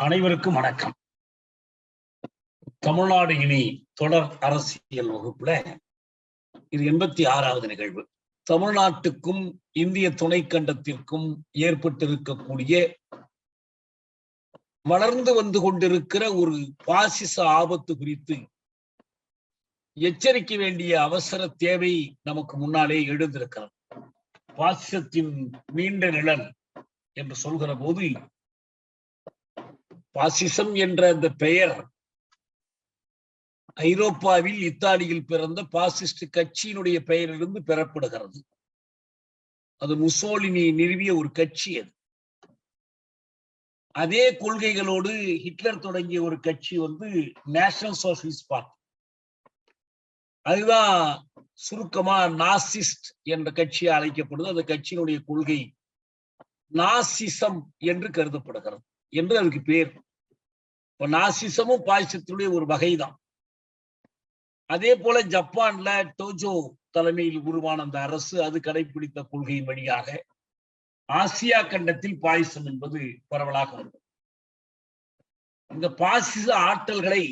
அனைவருக்கும் வணக்கம். தமிழ்நாடு இனி தொடர் அரசியல் வகுப்புல இது 86வது நிகழ்வு. தமிழ்நாட்டுக்கும் இந்திய துணைக்கண்டத்திற்கும் ஏற்பட்டிருக்கக்கூடிய வளர்ந்து வந்து கொண்டிருக்கிற ஒரு பாசிச ஆபத்து குறித்து எச்சரிக்க வேண்டிய அவசர தேவை நமக்கு முன்னாலே எழுந்திருக்கிறது. பாசிசத்தின் நீண்ட நிழல் என்று சொல்கிற போது பாசிசம் என்ற அந்த பெயர் ஐரோப்பாவில் இத்தாலியில் பிறந்த பாசிஸ்ட் கட்சியினுடைய பெயரிலிருந்து பெறப்படுகிறது. அது முசோலினி நிறுவிய ஒரு கட்சி. அது அதே கொள்கைகளோடு ஹிட்லர் தொடங்கிய ஒரு கட்சி நேஷனல் சோசியலிஸ்ட் பார்ட்டி. அதுதான் சுருக்கமா நாசிஸ்ட் என்ற கட்சியை அழைக்கப்படுது. அந்த கட்சியினுடைய கொள்கை நாசிசம் என்று கருதப்படுகிறது என்று அதுக்கு பேர். இப்ப நாசிசமும் பாசிசத்தினுடைய ஒரு வகைதான். அதே போல ஜப்பான்ல டோஜோ தலைமையில் உருவான அந்த அரசு அது கடைபிடித்த கொள்கையின் வழியாக ஆசியா கண்டத்தில் பாசிசம் என்பது பரவலாக வந்தது. இந்த பாசிச ஆற்றல்களை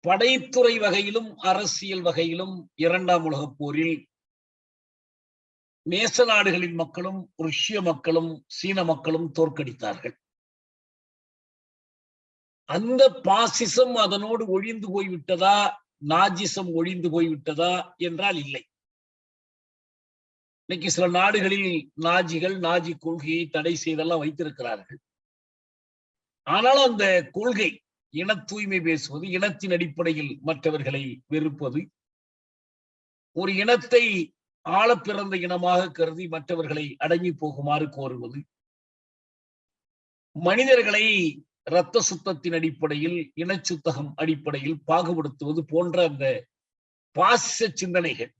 படைத்துறை வகையிலும் அரசியல் வகையிலும் 2ஆம் உலகப் போரில் நேச நாடுகளின் மக்களும் ருஷ்ய மக்களும் சீன மக்களும் தோற்கடித்தார்கள். அந்த பாசிசம் அதனோடு ஒழிந்து போய்விட்டதா, நாஜிசம் ஒழிந்து போய்விட்டதா என்றால் இல்லை. இன்னைக்கு சில நாடுகளில் நாஜிகள் நாஜி கொள்கையை தடை செய்தெல்லாம் வைத்திருக்கிறார்கள். ஆனால் அந்த கொள்கை இன தூய்மை பேசுவது, இனத்தின் அடிப்படையில் மற்றவர்களை வெறுப்பது, ஒரு இனத்தை ஆழ பிறந்த இனமாக கருதி மற்றவர்களை அடங்கி போகுமாறு கோருவது, மனிதர்களை இரத்த சுத்தத்தின் அடிப்படையில் இனச்சுத்தகம் அடிப்படையில் பாகுபடுத்துவது போன்ற அந்த பாசிச சிந்தனைகள்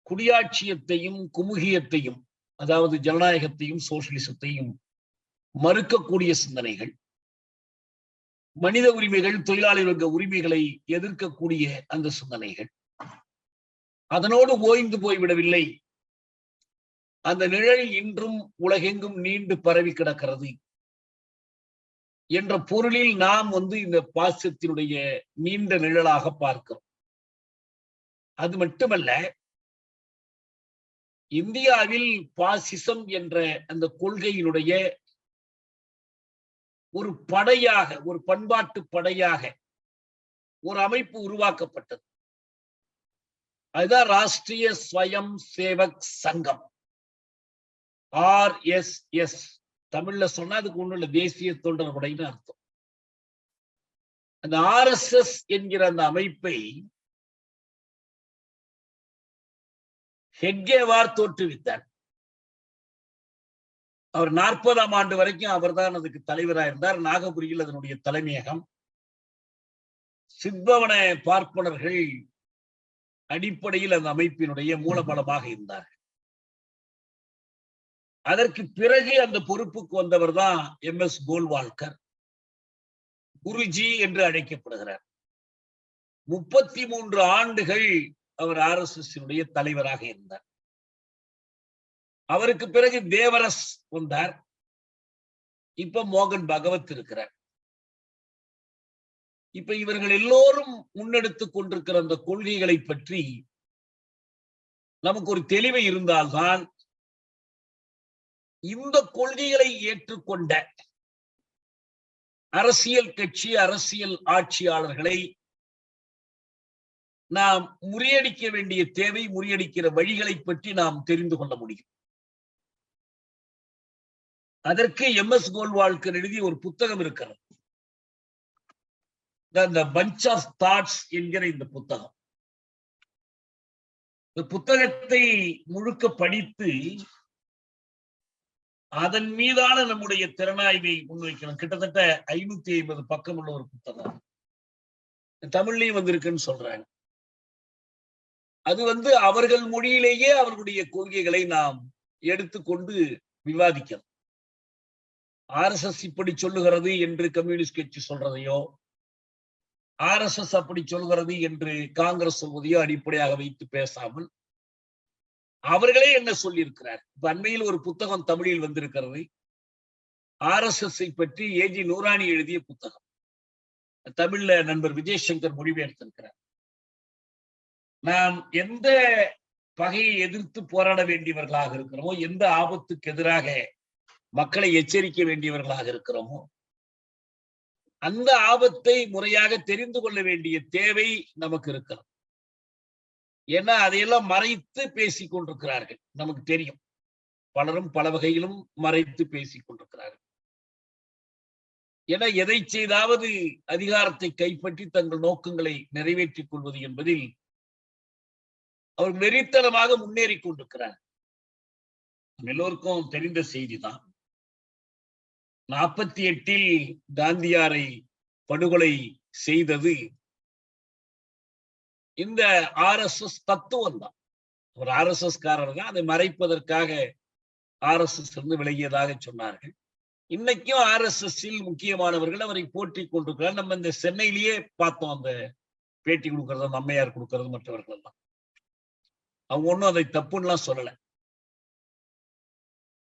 குடியாட்சியத்தையும் குமுகியத்தையும், அதாவது ஜனநாயகத்தையும் சோசியலிசத்தையும் மறுக்கக்கூடிய சிந்தனைகள், மனித உரிமைகள் தொழிலாளி வர்க்க உரிமைகளை எதிர்க்கக்கூடிய அந்த சிந்தனைகள் அதனோடு ஓய்ந்து போய்விடவில்லை. அந்த நிழல் இன்றும் உலகெங்கும் நீண்டு பரவி கிடக்கிறது என்ற பொருளில் நாம் இந்த பாசிசத்தினுடைய நீண்ட நிழலாக பார்க்கிறோம். அது மட்டுமல்ல, இந்தியாவில் பாசிசம் என்ற அந்த கொள்கையினுடைய ஒரு படையாக, ஒரு பண்பாட்டு படையாக ஒரு அமைப்பு உருவாக்கப்பட்டது. அதுதான் ராஷ்டிரிய ஸ்வயம் சேவக் சங்கம், RSS. தமிழ்ல சொன்னா அதுக்கு ஒண்ணு இல்ல, தேசிய தொண்டர் படைன்னு அர்த்தம். அந்த RSS என்கிற அந்த அமைப்பை ஹெட்கேவார் தோற்றுவித்தார். அவர் 40ஆம் ஆண்டு வரைக்கும் அவர்தான் அதுக்கு தலைவராக இருந்தார். நாகபுரியில் அதனுடைய தலைமையகம். சித்பவன பார்ப்பனர்கள் அடிப்படையில் அந்த அமைப்பினுடைய மூலபலமாக இருந்தார்கள். அதற்கு பிறகு அந்த பொறுப்புக்கு வந்தவர் தான் MS கோல்வால்கர், குருஜி என்று அழைக்கப்படுகிறார். 33 ஆண்டுகள் அவர் RSS தலைவராக இருந்தார். அவருக்கு பிறகு தேவரஸ் வந்தார். இப்ப மோகன் பகவத் இருக்கிறார். இப்ப இவர்கள் எல்லோரும் முன்னெடுத்துக் கொண்டிருக்கிற அந்த கொள்கைகளை பற்றி நமக்கு ஒரு தெளிவு இருந்தால்தான் இந்த கொள்கைகளை ஏற்றுக்கொண்ட அரசியல் கட்சி, அரசியல் ஆட்சியாளர்களை நாம் முறியடிக்க வேண்டிய தேவை, முறியடிக்கிற வழிகளை பற்றி நாம் தெரிந்து கொள்ள முடியும். அதற்கு MS கோல்வால்கர் எழுதிய ஒரு புத்தகம் இருக்கிறது, The Bunch of Thoughts என்கிற இந்த புத்தகம். இந்த புத்தகத்தை முழுக்க படித்து அதன் மீதான நம்முடைய திறனாய்வை முன்வைக்கணும். கிட்டத்தட்ட 550 பக்கம் உள்ள ஒரு புத்தகம். தமிழ்லையும் வந்திருக்குன்னு சொல்றாங்க. அது அவர்கள் மொழியிலேயே அவர்களுடைய கொள்கைகளை நாம் எடுத்துக்கொண்டு விவாதிக்கணும். RSS இப்படி சொல்லுகிறது என்று கம்யூனிஸ்ட் கட்சி சொல்றதையோ, RSS அப்படி சொல்கிறது என்று காங்கிரஸ் சொல்வதையோ அடிப்படையாக வைத்து பேசாமல் அவர்களே என்ன சொல்லி இருக்கிறார். இப்ப அண்மையில் ஒரு புத்தகம் தமிழில் வந்திருக்கிறது, RSS பற்றி ஏஜி நூராணி எழுதிய புத்தகம். தமிழ்ல நண்பர் விஜயசங்கர் மொழிபெயர்த்திருக்கிறார். நாம் எந்த பகையை எதிர்த்து போராட வேண்டியவர்களாக இருக்கிறோமோ, எந்த ஆபத்துக்கு எதிராக மக்களை எச்சரிக்க வேண்டியவர்களாக இருக்கிறோமோ, அந்த ஆபத்தை முறையாக தெரிந்து கொள்ள வேண்டிய தேவை நமக்கு இருக்கிறது. ஏன்னா அதையெல்லாம் மறைத்து பேசிக் கொண்டிருக்கிறார்கள். நமக்கு தெரியும், பலரும் பல வகையிலும் மறைத்து பேசிக் கொண்டிருக்கிறார்கள். என எதை செய்தாவது அதிகாரத்தை கைப்பற்றி தங்கள் நோக்கங்களை நிறைவேற்றிக் கொள்வது என்பதில் அவர் வெறித்தனமாக முன்னேறி கொண்டிருக்கிறார். எல்லோருக்கும் தெரிந்த செய்திதான். 48 காந்தியாரை படுகொலை செய்தது இந்த RSS தத்துவம் தான். ஒரு RSS காரர் தான். அதை மறைப்பதற்காக RSS இருந்து விலகியதாக சொன்னார்கள். இன்னைக்கும் RSS-இல் முக்கியமானவர்கள் அவரை போற்றி கொண்டிருக்கிறார். நம்ம இந்த சென்னையிலேயே பார்த்தோம், அந்த பேட்டி கொடுக்கறது, அம்மையார் கொடுக்கறது, மற்றவர்கள் எல்லாம். அவங்க ஒன்றும் அதை தப்புன்னு சொல்லல.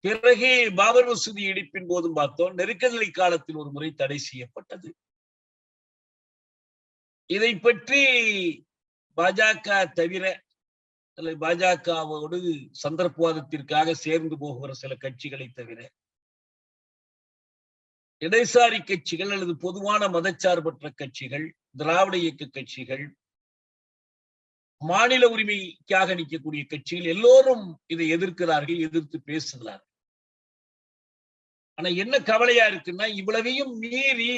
பிறகு பாபர் மசூதி இடிப்பின் போதும் பார்த்தோம், நெருக்கடி காலத்தில் ஒரு முறை தடை செய்யப்பட்டது. இதை பற்றி பாஜக தவிர, பாஜகவோடு சந்தர்ப்பவாதத்திற்காக சேர்ந்து போகிற சில கட்சிகளை தவிர, இடதுசாரி கட்சிகள் அல்லது பொதுவான மதச்சார்பற்ற கட்சிகள், திராவிட இயக்க கட்சிகள், மாநில உரிமைக்காக நிற்கக்கூடிய கட்சிகள் எல்லோரும் இதை எதிர்க்கிறார்கள், எதிர்த்து பேசுகிறார்கள். ஆனா என்ன கவலையா இருக்குன்னா, இவ்வளவையும் மீறி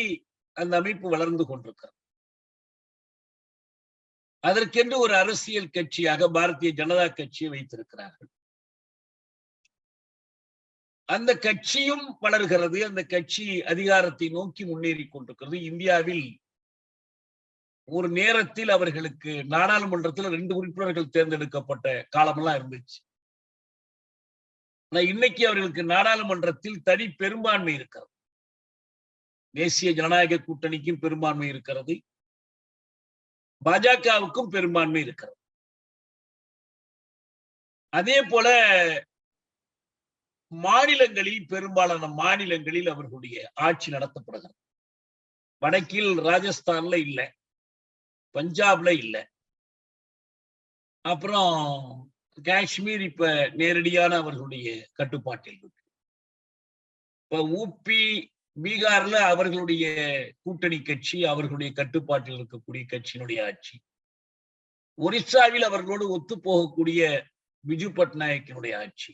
அந்த அமைப்பு வளர்ந்து கொண்டிருக்கிறது. அதற்கென்று ஒரு அரசியல் கட்சியாக பாரதிய ஜனதா கட்சியை வைத்திருக்கிறார்கள். அந்த கட்சியும் வளர்கிறது. அந்த கட்சி அதிகாரத்தை நோக்கி முன்னேறி கொண்டிருக்கிறது. இந்தியாவில் ஒரு நேரத்தில் அவர்களுக்கு நாடாளுமன்றத்தில் 2 உறுப்பினர்கள் தேர்ந்தெடுக்கப்பட்ட காலமெல்லாம் இருந்துச்சு. ஆனா இன்னைக்கு அவர்களுக்கு நாடாளுமன்றத்தில் தனி பெரும்பான்மை இருக்கிறது. தேசிய ஜனநாயக கூட்டணிக்கும் பெரும்பான்மை இருக்கிறது, பாஜகவுக்கும் பெரும்பான்மை இருக்கிறது. அதே போல மாநிலங்களில், பெரும்பாலான மாநிலங்களில் அவர்களுடைய ஆட்சி நடத்தப்படுகிறது. வடக்கில் ராஜஸ்தான்ல இல்ல, பஞ்சாப்ல இல்ல, அப்புறம் காஷ்மீர் இப்ப நேரடியான அவர்களுடைய கட்டுப்பாட்டில் இருக்கு. இப்ப ஊபி, பீகார்ல அவர்களுடைய கூட்டணி கட்சி, அவர்களுடைய கட்டுப்பாட்டில் இருக்கக்கூடிய கட்சியினுடைய ஆட்சி. ஒரிசாவில் அவர்களோடு ஒத்து போகக்கூடிய பிஜு பட்நாயக்கினுடைய ஆட்சி.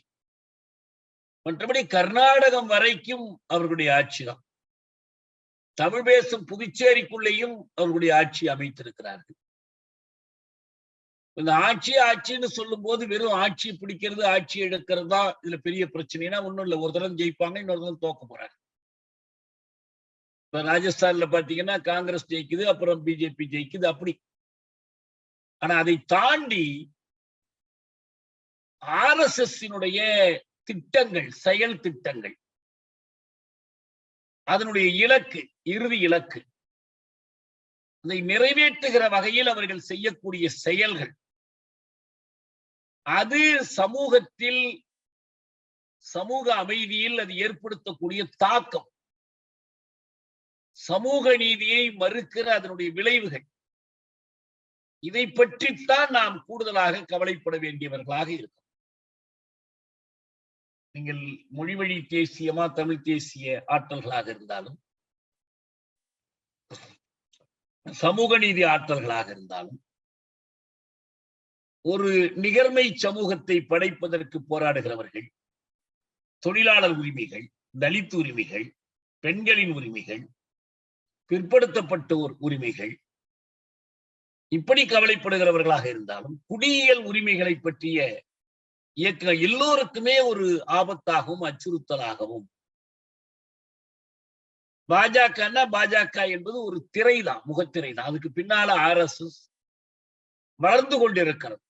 மற்றபடி கர்நாடகம் வரைக்கும் அவர்களுடைய ஆட்சி தான். தமிழ் பேசும் புதுச்சேரிக்குள்ளேயும் அவர்களுடைய ஆட்சி அமைத்திருக்கிறார்கள். இந்த ஆட்சின்னு சொல்லும் போது வெறும் ஆட்சி பிடிக்கிறது, ஆட்சி எடுக்கிறது தான் இதுல பெரிய பிரச்சனைனா ஒண்ணும் இல்லை. ஒரு தரம் ஜெயிப்பாங்க, இன்னொரு தரம் தோக்க போறாங்க. இப்ப ராஜஸ்தான்ல பாத்தீங்கன்னா காங்கிரஸ் ஜெயிக்குது, அப்புறம் பிஜேபி ஜெயிக்குது, அப்படி. ஆனா அதை தாண்டி RSS-இனுடைய திட்டங்கள், செயல் திட்டங்கள், அதனுடைய இலக்கு, இறுதி இலக்கு, அதை நிறைவேற்றுகிற வகையில் அவர்கள் செய்யக்கூடிய செயல்கள், அது சமூகத்தில், சமூக அமைதியில் அது ஏற்படுத்தக்கூடிய தாக்கம், சமூக நீதியை மறுக்கிற அதனுடைய விளைவுகள், இதை பற்றித்தான் நாம் கூடுதலாக கவலைப்பட வேண்டியவர்களாக இருக்கும். நீங்கள் மொழிவழி தேசியமா, தமிழ் தேசிய ஆற்றல்களாக இருந்தாலும், சமூக நீதி ஆற்றல்களாக இருந்தாலும், ஒரு நிகர்மை சமூகத்தை படைப்பதற்கு போராடுகிறவர்கள், தொழிலாளர் உரிமைகள், தலித் உரிமைகள், பெண்களின் உரிமைகள், பிற்படுத்தப்பட்டோர் உரிமைகள், இப்படி கவலைப்படுகிறவர்களாக இருந்தாலும், குடியியல் உரிமைகளை பற்றிய இயக்க எல்லோருக்குமே ஒரு ஆபத்தாகவும் அச்சுறுத்தலாகவும். பாஜக என்பது ஒரு திரைதான், முகத்திரை தான். அதுக்கு பின்னால RSS வளர்ந்து கொண்டிருக்கிறது.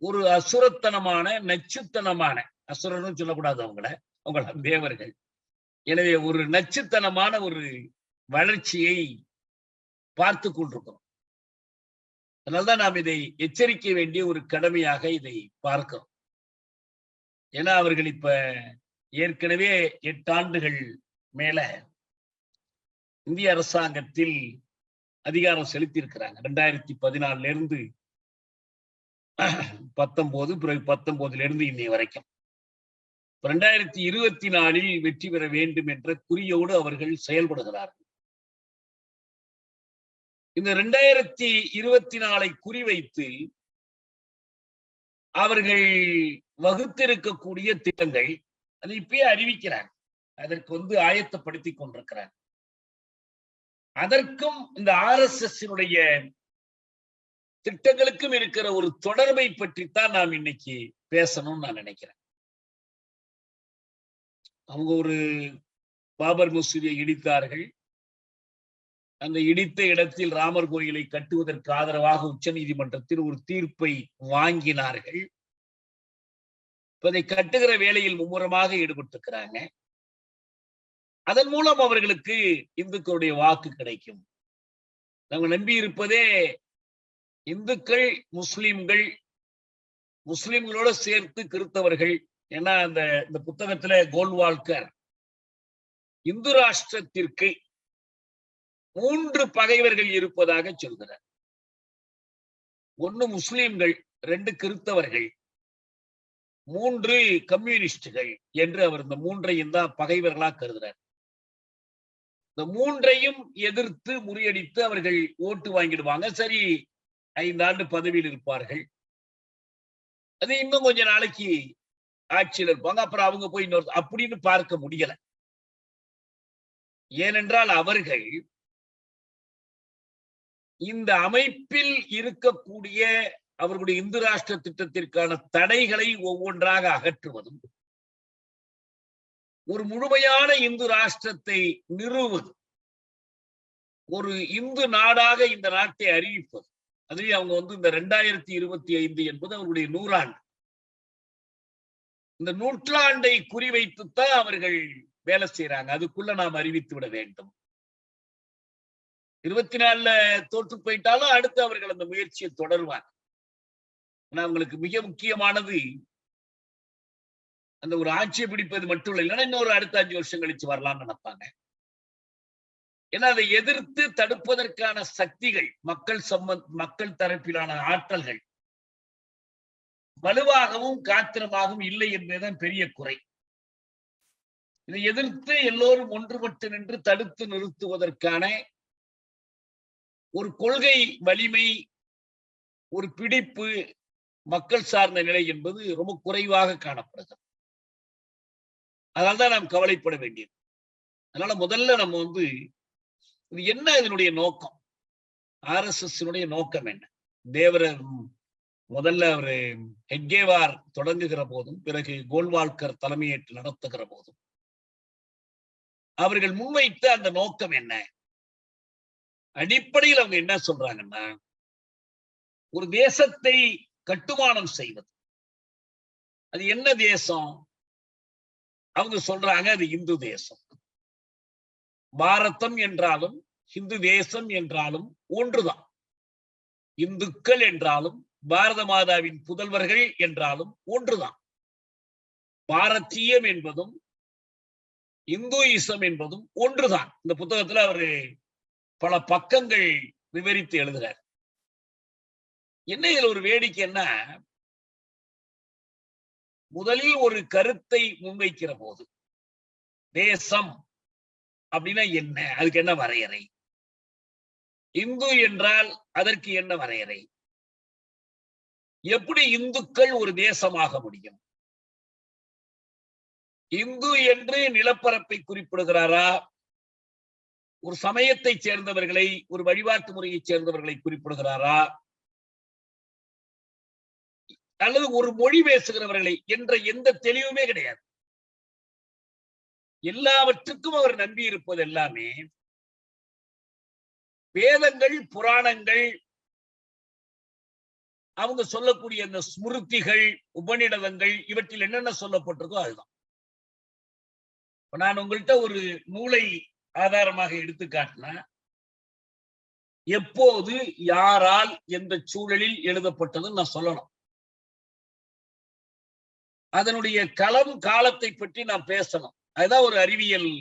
ஒரு அசுரத்தனமான, நச்சுத்தனமான, அசுரன்னு சொல்லக்கூடாது அவங்கள தேவர்கள். எனவே ஒரு நச்சுத்தனமான ஒரு வளர்ச்சியை பார்த்து கொண்டிருக்கிறோம். அதனால்தான் நாம் இதை எச்சரிக்க வேண்டிய ஒரு கடமையாக இதை பார்க்கிறோம். ஏன்னா அவர்கள் இப்ப ஏற்கனவே 8 ஆண்டுகள் மேல இந்திய அரசாங்கத்தில் அதிகாரம் செலுத்தி இருக்கிறாங்க. 2014 இருந்து 19, பிறகு 19 இருந்து இன்னை வரைக்கும் 2024 வெற்றி பெற வேண்டும் என்ற குறியோடு அவர்கள் செயல்படுகிறார்கள். இந்த 2024 குறிவைத்து அவர்கள் வகுத்திருக்கக்கூடிய திட்டங்கள் அதை இப்பயே அறிவிக்கிறாங்க. அதற்கு ஆயத்தப்படுத்தி கொண்டிருக்கிறாங்க. அதற்கும் இந்த RSS திட்டங்களுக்கும் இருக்கிற ஒரு தொடர்பை பற்றித்தான் நாம் இன்னைக்கு பேசணும்னு நான் நினைக்கிறேன். அவங்க ஒரு பாபர் மசூதியை இடித்தார்கள். அந்த இடித்த இடத்தில் ராமர் கோயிலை கட்டுவதற்கு ஆதரவாக உச்ச நீதிமன்றத்தில் ஒரு தீர்ப்பை வாங்கினார்கள். அதை கட்டுகிற வேலையில் மும்முரமாக ஈடுபட்டிருக்கிறாங்க. அதன் மூலம் அவர்களுக்கு இந்துக்களுடைய வாக்கு கிடைக்கும். நாங்கள் நம்பி இருப்பதே இந்துக்கள், முஸ்லிம்களோட சேர்த்து கிறிஸ்தவர்கள். ஏன்னா இந்த புத்தகத்துல கோல்வால்கர் இந்து ராஷ்டிரத்திற்கு 3 பகைவர்கள் இருப்பதாக சொல்கிறார். 1 முஸ்லிம்கள், 2 கிறிஸ்தவர்கள், 3 கம்யூனிஸ்டுகள் என்று அவர் இந்த 3ஐயும் தான் பகைவர்களா கருதுறார். இந்த 3ஐயும் எதிர்த்து முறியடித்து அவர்கள் ஓட்டு வாங்கிடுவாங்க. சரி, 5 ஆண்டு பதவியில் இருப்பார்கள். அது இன்னும் கொஞ்ச நாளைக்கு ஆட்சியில் இருப்பாங்க. அப்புறம் அவங்க போய் இன்னொரு அப்படின்னு பார்க்க முடியல. ஏனென்றால் அவர்கள் இந்த அமைப்பில் இருக்கக்கூடிய அவர்களுடைய இந்து ராஷ்டிர திட்டத்திற்கான தடைகளை ஒவ்வொன்றாக அகற்றுவதும், ஒரு முழுமையான இந்து ராஷ்டிரத்தை நிறுவுவது, ஒரு இந்து நாடாக இந்த நாட்டை அறிவிப்பது. அதுவே அவங்க இந்த 2025 என்பது அவர்களுடைய 100 ஆண்டு. இந்த நூற்றாண்டை குறிவைத்துத்தான் அவர்கள் வேலை செய்யறாங்க. அதுக்குள்ள நாம் அறிவித்து விட வேண்டும். 24 தோற்று போயிட்டாலும் அடுத்து அவர்கள் அந்த முயற்சியை தொடருவாங்க. அவங்களுக்கு மிக முக்கியமானது அந்த ஒரு ஆட்சியை பிடிப்பது மட்டும் இல்லை, இல்லைன்னா இன்னொரு அடுத்த 5 வருஷம் கழிச்சு வரலாம்னு நினைப்பாங்க. ஏன்னா அதை எதிர்த்து தடுப்பதற்கான சக்திகள், மக்கள் தரப்பிலான ஆற்றல்கள் வலுவாகவும் காத்திரமாகவும் இல்லை என்பதுதான் பெரிய குறை. இதை எதிர்த்து எல்லோரும் ஒன்றுபட்டு நின்று தடுத்து நிறுத்துவதற்கான ஒரு கொள்கை வலிமை, ஒரு பிடிப்பு, மக்கள் சார்ந்த நிலை என்பது ரொம்ப குறைவாக காணப்படுகிறது. அதனால்தான் நாம் கவலைப்பட வேண்டியது. அதனால முதல்ல நம்ம இது என்ன, இதனுடைய நோக்கம், RSS நோக்கம் என்ன? தேவரர் முதல்ல அவரு ஹெட்கேவார் தொடங்குகிற போதும், பிறகு கோல்வால்கர் தலைமையேற்று நடத்துகிற போதும் அவர்கள் முன்வைத்த அந்த நோக்கம் என்ன? அடிப்படையில் அவங்க என்ன சொல்றாங்கன்னா, ஒரு தேசத்தை கட்டுமானம் செய்வது. அது என்ன தேசம்? அவங்க சொல்றாங்க அது இந்து தேசம். பாரதம் என்றாலும் இந்து தேசம் என்றாலும் ஒன்றுதான். இந்துக்கள் என்றாலும் பாரத மாதாவின் புதல்வர்கள் என்றாலும் ஒன்றுதான். பாரதியம் என்பதும் இந்துயிசம் என்பதும் ஒன்றுதான். இந்த புத்தகத்துல அவரு பல பக்கங்கள் விவரித்து எழுதுகிறார். என்ன இதுல ஒரு வேடிக்கைன்னா, முதலில் ஒரு கருத்தை முன்வைக்கிற போது தேசம் அப்படின்னா என்ன, அதுக்கு என்ன வரையறை, இந்து என்றால் அதற்கு என்ன வரையறை, எப்படி இந்துக்கள் ஒரு தேசமாக முடியும், இந்து என்று நிலப்பரப்பை குறிப்பிடுகிறாரா, ஒரு சமயத்தை சேர்ந்தவர்களை, ஒரு வழிபாட்டு முறையை சேர்ந்தவர்களை குறிப்பிடுகிறாரா, அல்லது ஒரு மொழி பேசுகிறவர்களை என்ற எந்த தெளிவுமே கிடையாது. எல்லாவற்றுக்கும் அவர் நம்பி இருப்பது எல்லாமே வேதங்கள், புராணங்கள், அவங்க சொல்லக்கூடிய அந்த ஸ்மிருதிகள், உபநிடதங்கள், இவற்றில் என்னென்ன சொல்லப்பட்டிருக்கோ அதுதான். நான் உங்கள்கிட்ட ஒரு நூலை ஆதாரமாக எடுத்து காட்டினா, எப்போது, யாரால், எந்த சூழலில் எழுதப்பட்டதுன்னு நான் சொல்லணும். அதனுடைய களம் காலத்தை பற்றி நாம் பேசணும். அதுதான் ஒரு அறிவியல்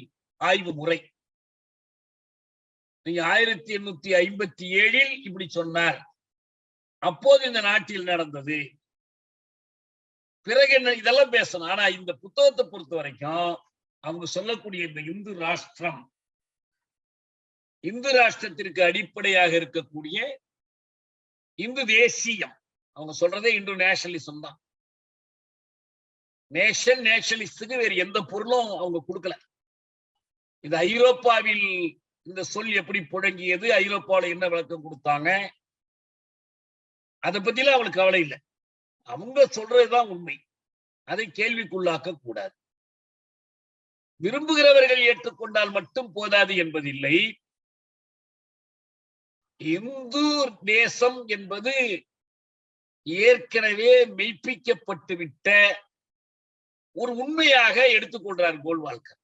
ஆய்வு முறை. நீங்க 1857 இப்படி சொன்னார், அப்போது இந்த நாட்டில் நடந்தது, பிறகு என்ன, இதெல்லாம் பேசணும். ஆனா இந்த புத்தகத்தை பொறுத்த வரைக்கும் அவங்க சொல்லக்கூடிய இந்த இந்து ராஷ்டிரம், இந்து ராஷ்டிரத்திற்கு அடிப்படையாக இருக்கக்கூடிய இந்து தேசியம், அவங்க சொல்றதே இந்து நேஷனலிசம் தான். நேஷன் நேஷனலிஸ்டுக்கு வேறு எந்த பொருளும் அவங்க கொடுக்கல. இது ஐரோப்பாவில் இந்த சொல் எப்படி புழங்கியது, ஐரோப்பாவில் என்ன விளக்கம் கொடுத்தாங்க, அதை பத்திலாம் அவங்களுக்கு கவலை இல்லை. அவங்க சொல்றதுதான் உண்மை. அதை கேள்விக்குள்ளாக்க கூடாது. விரும்புகிறவர்கள் ஏற்றுக்கொண்டால் மட்டும் போதாது என்பதில்லை. இந்து தேசம் என்பது ஏற்கனவே மெய்ப்பிக்கப்பட்டு விட்ட ஒரு உண்மையாக எடுத்துக்கொள்றார் கோல்வால்கர்.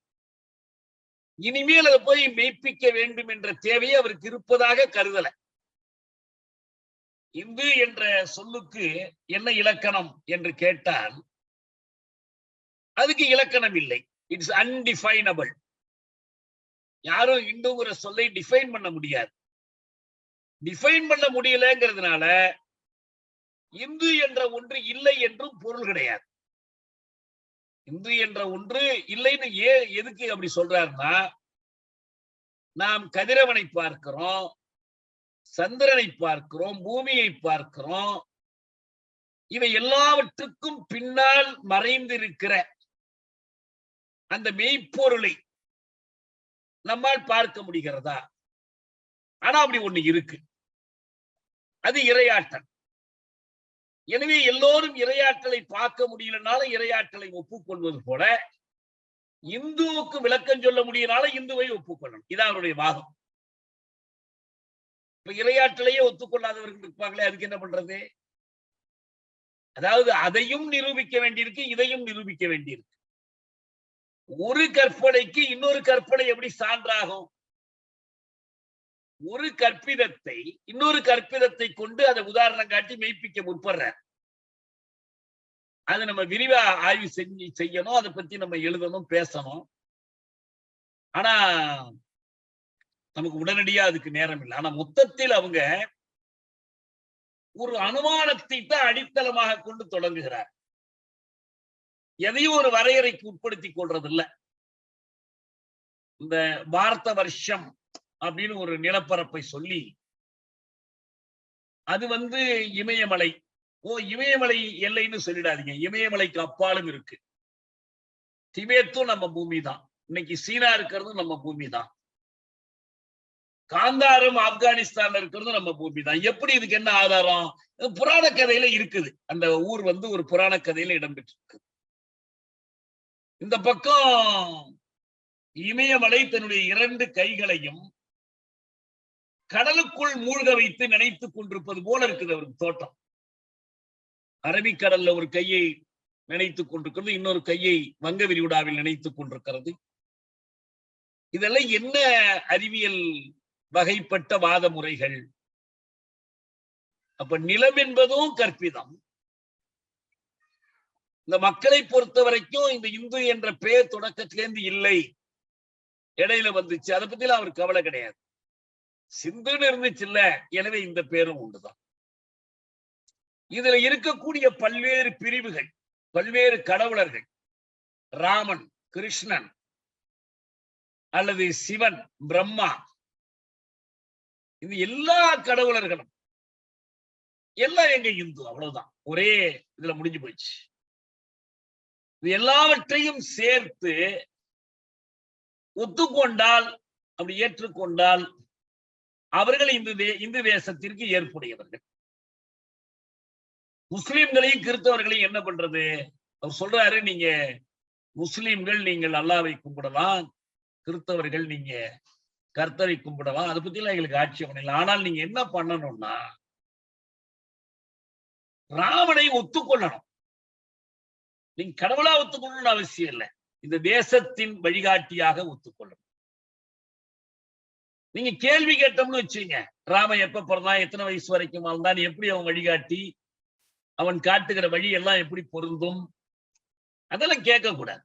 இனிமேல் அதை போய் மெய்ப்பிக்க வேண்டும் என்ற தேவையை அவருக்கு இருப்பதாக கருதல. இந்து என்ற சொல்லுக்கு என்ன இலக்கணம் என்று கேட்டால் அதுக்கு இலக்கணம் இல்லை. It's undefinable. யாரும் இந்துங்கிற சொல்லை டிஃபைன் பண்ண முடியாது. டிஃபைன் பண்ண முடியலங்கிறதுனால இந்து என்ற ஒன்று இல்லை என்றும் பொருள் கிடையாது. இந்து என்ற ஒன்று இல்லைன்னு எதுக்கு அப்படி சொல்றாருன்னா, நாம் கதிரவனை பார்க்கிறோம், சந்திரனை பார்க்கிறோம், பூமியை பார்க்கிறோம். இவை எல்லாவற்றுக்கும் பின்னால் மறைந்திருக்கிற அந்த மெய்ப்பொருளை நம்மால் பார்க்க முடிகிறதா? ஆனா அப்படி ஒண்ணு இருக்கு, அது இறையாற்றல். எனவே எல்லோரும் இறையாற்றலை பார்க்க முடியலனால இறையாற்றலை ஒப்புக்கொள்வது போல, இந்துவுக்கு விளக்கம் சொல்ல முடியனால இந்துவை ஒப்புக்கொள்ளணும். இதான் அவருடைய வாதம். இப்ப இறையாற்றலையே ஒத்துக்கொள்ளாதவர்கள் இருப்பாங்களே, அதுக்கு என்ன பண்றது? அதாவது அதையும் நிரூபிக்க வேண்டியிருக்கு, இதையும் நிரூபிக்க வேண்டியிருக்கு. ஒரு கற்பனைக்கு இன்னொரு கற்பனை எப்படி சான்றாகும்? ஒரு கற்பிதத்தை இன்னொரு கற்பிதத்தை கொண்டு அதை உதாரணம் காட்டி மெய்ப்பிக்க முற்படுற. அதை நம்ம விரிவா ஆய்வு செய்யணும், அதை பத்தி நம்ம எழுதணும், பேசணும். ஆனா நமக்கு உடனடியா அதுக்கு நேரம் இல்லை. ஆனா மொத்தத்தில் அவங்க ஒரு அனுமானத்தை தான் அடித்தளமாக கொண்டு தொடங்குகிறார். எதையும் ஒரு வரையறைக்கு உட்படுத்திக் கொள்றதில்லை. இந்த பாரத வருஷம் அப்படின்னு ஒரு நிலப்பரப்பை சொல்லி, அது இமயமலை, இமயமலை எல்லைன்னு சொல்லிடாதீங்க, இமயமலைக்கு அப்பாலும் இருக்கு. திபேத்தும் நம்ம பூமி தான், இன்னைக்கு சீனா இருக்கிறதும் நம்ம பூமி தான், காந்தாரம் ஆப்கானிஸ்தான்ல இருக்கிறதும் நம்ம பூமி தான். எப்படி? இதுக்கு என்ன ஆதாரம்? புராண கதையில இருக்குது. அந்த ஊர் ஒரு புராண கதையில இடம்பெற்றிருக்கு. இந்த பக்கம் இமயமலை தன்னுடைய 2 கைகளையும் கடலுக்குள் மூழ்க வைத்து நினைத்துக் கொண்டிருப்பது போல இருக்குது அவருக்கு தோட்டம். அரபிக்கடல்ல ஒரு கையை நினைத்துக் கொண்டிருக்கிறது, இன்னொரு கையை வங்க விரிகுடாவில் நினைத்துக் கொண்டிருக்கிறது. இதெல்லாம் என்ன அறிவியல் வகைப்பட்ட வாத முறைகள்? அப்ப நிலம் என்பதும் கற்பிதம். இந்த மக்களை பொறுத்த வரைக்கும் இந்த இந்து என்ற பெயர் தொடக்கத்திலேருந்து இல்லை, இடையில வந்துச்சு. அதை பத்தி அவருக்கு கவலை கிடையாது. சிந்துன்னு இருந்துச்சு இல்ல, எனவே இந்த பேரும் உண்டுதான். இதுல இருக்கக்கூடிய பல்வேறு பிரிவுகள், பல்வேறு கடவுளர்கள், ராமன், கிருஷ்ணன் அல்லது சிவன், பிரம்மா, இந்த எல்லா கடவுளர்களும் எல்லாம் எங்க இந்து, அவ்வளவுதான். ஒரே இதுல முடிஞ்சு போயிடுச்சு. இது எல்லாவற்றையும் சேர்த்து ஒத்துக்கொண்டால், அப்படி ஏற்றுக்கொண்டால் அவர்கள் இந்து தேசத்திற்கு ஏற்புடையவர்கள். முஸ்லிம்களையும் கிறிஸ்தவர்களையும் என்ன பண்றது? அவர் சொல்றாரு, நீங்க முஸ்லிம்கள் நீங்கள் அல்லாவை கும்பிடலாம், கிறிஸ்தவர்கள் நீங்க கர்த்தரை கும்பிடலாம், அதை பத்தி எல்லாம் எங்களுக்கு ஆட்சேபணம் இல்லை. ஆனால் நீங்க என்ன பண்ணணும்னா ராமனை ஒத்துக்கொள்ளணும். நீங்க கடவுளா ஒத்துக்கொள்ளணும்னு அவசியம் இல்லை, இந்த தேசத்தின் வழிகாட்டியாக ஒத்துக்கொள்ளணும். நீங்க கேள்வி கேட்டோம்னு வச்சுங்க, ராமன் எப்ப பிறந்தான், எத்தனை வயசு வரைக்கும் வாழ்ந்தான், எப்படி அவன் வழிகாட்டி, அவன் காட்டுகிற வழி எல்லாம் எப்படி பொருந்தும், அதெல்லாம் கேட்கக்கூடாது.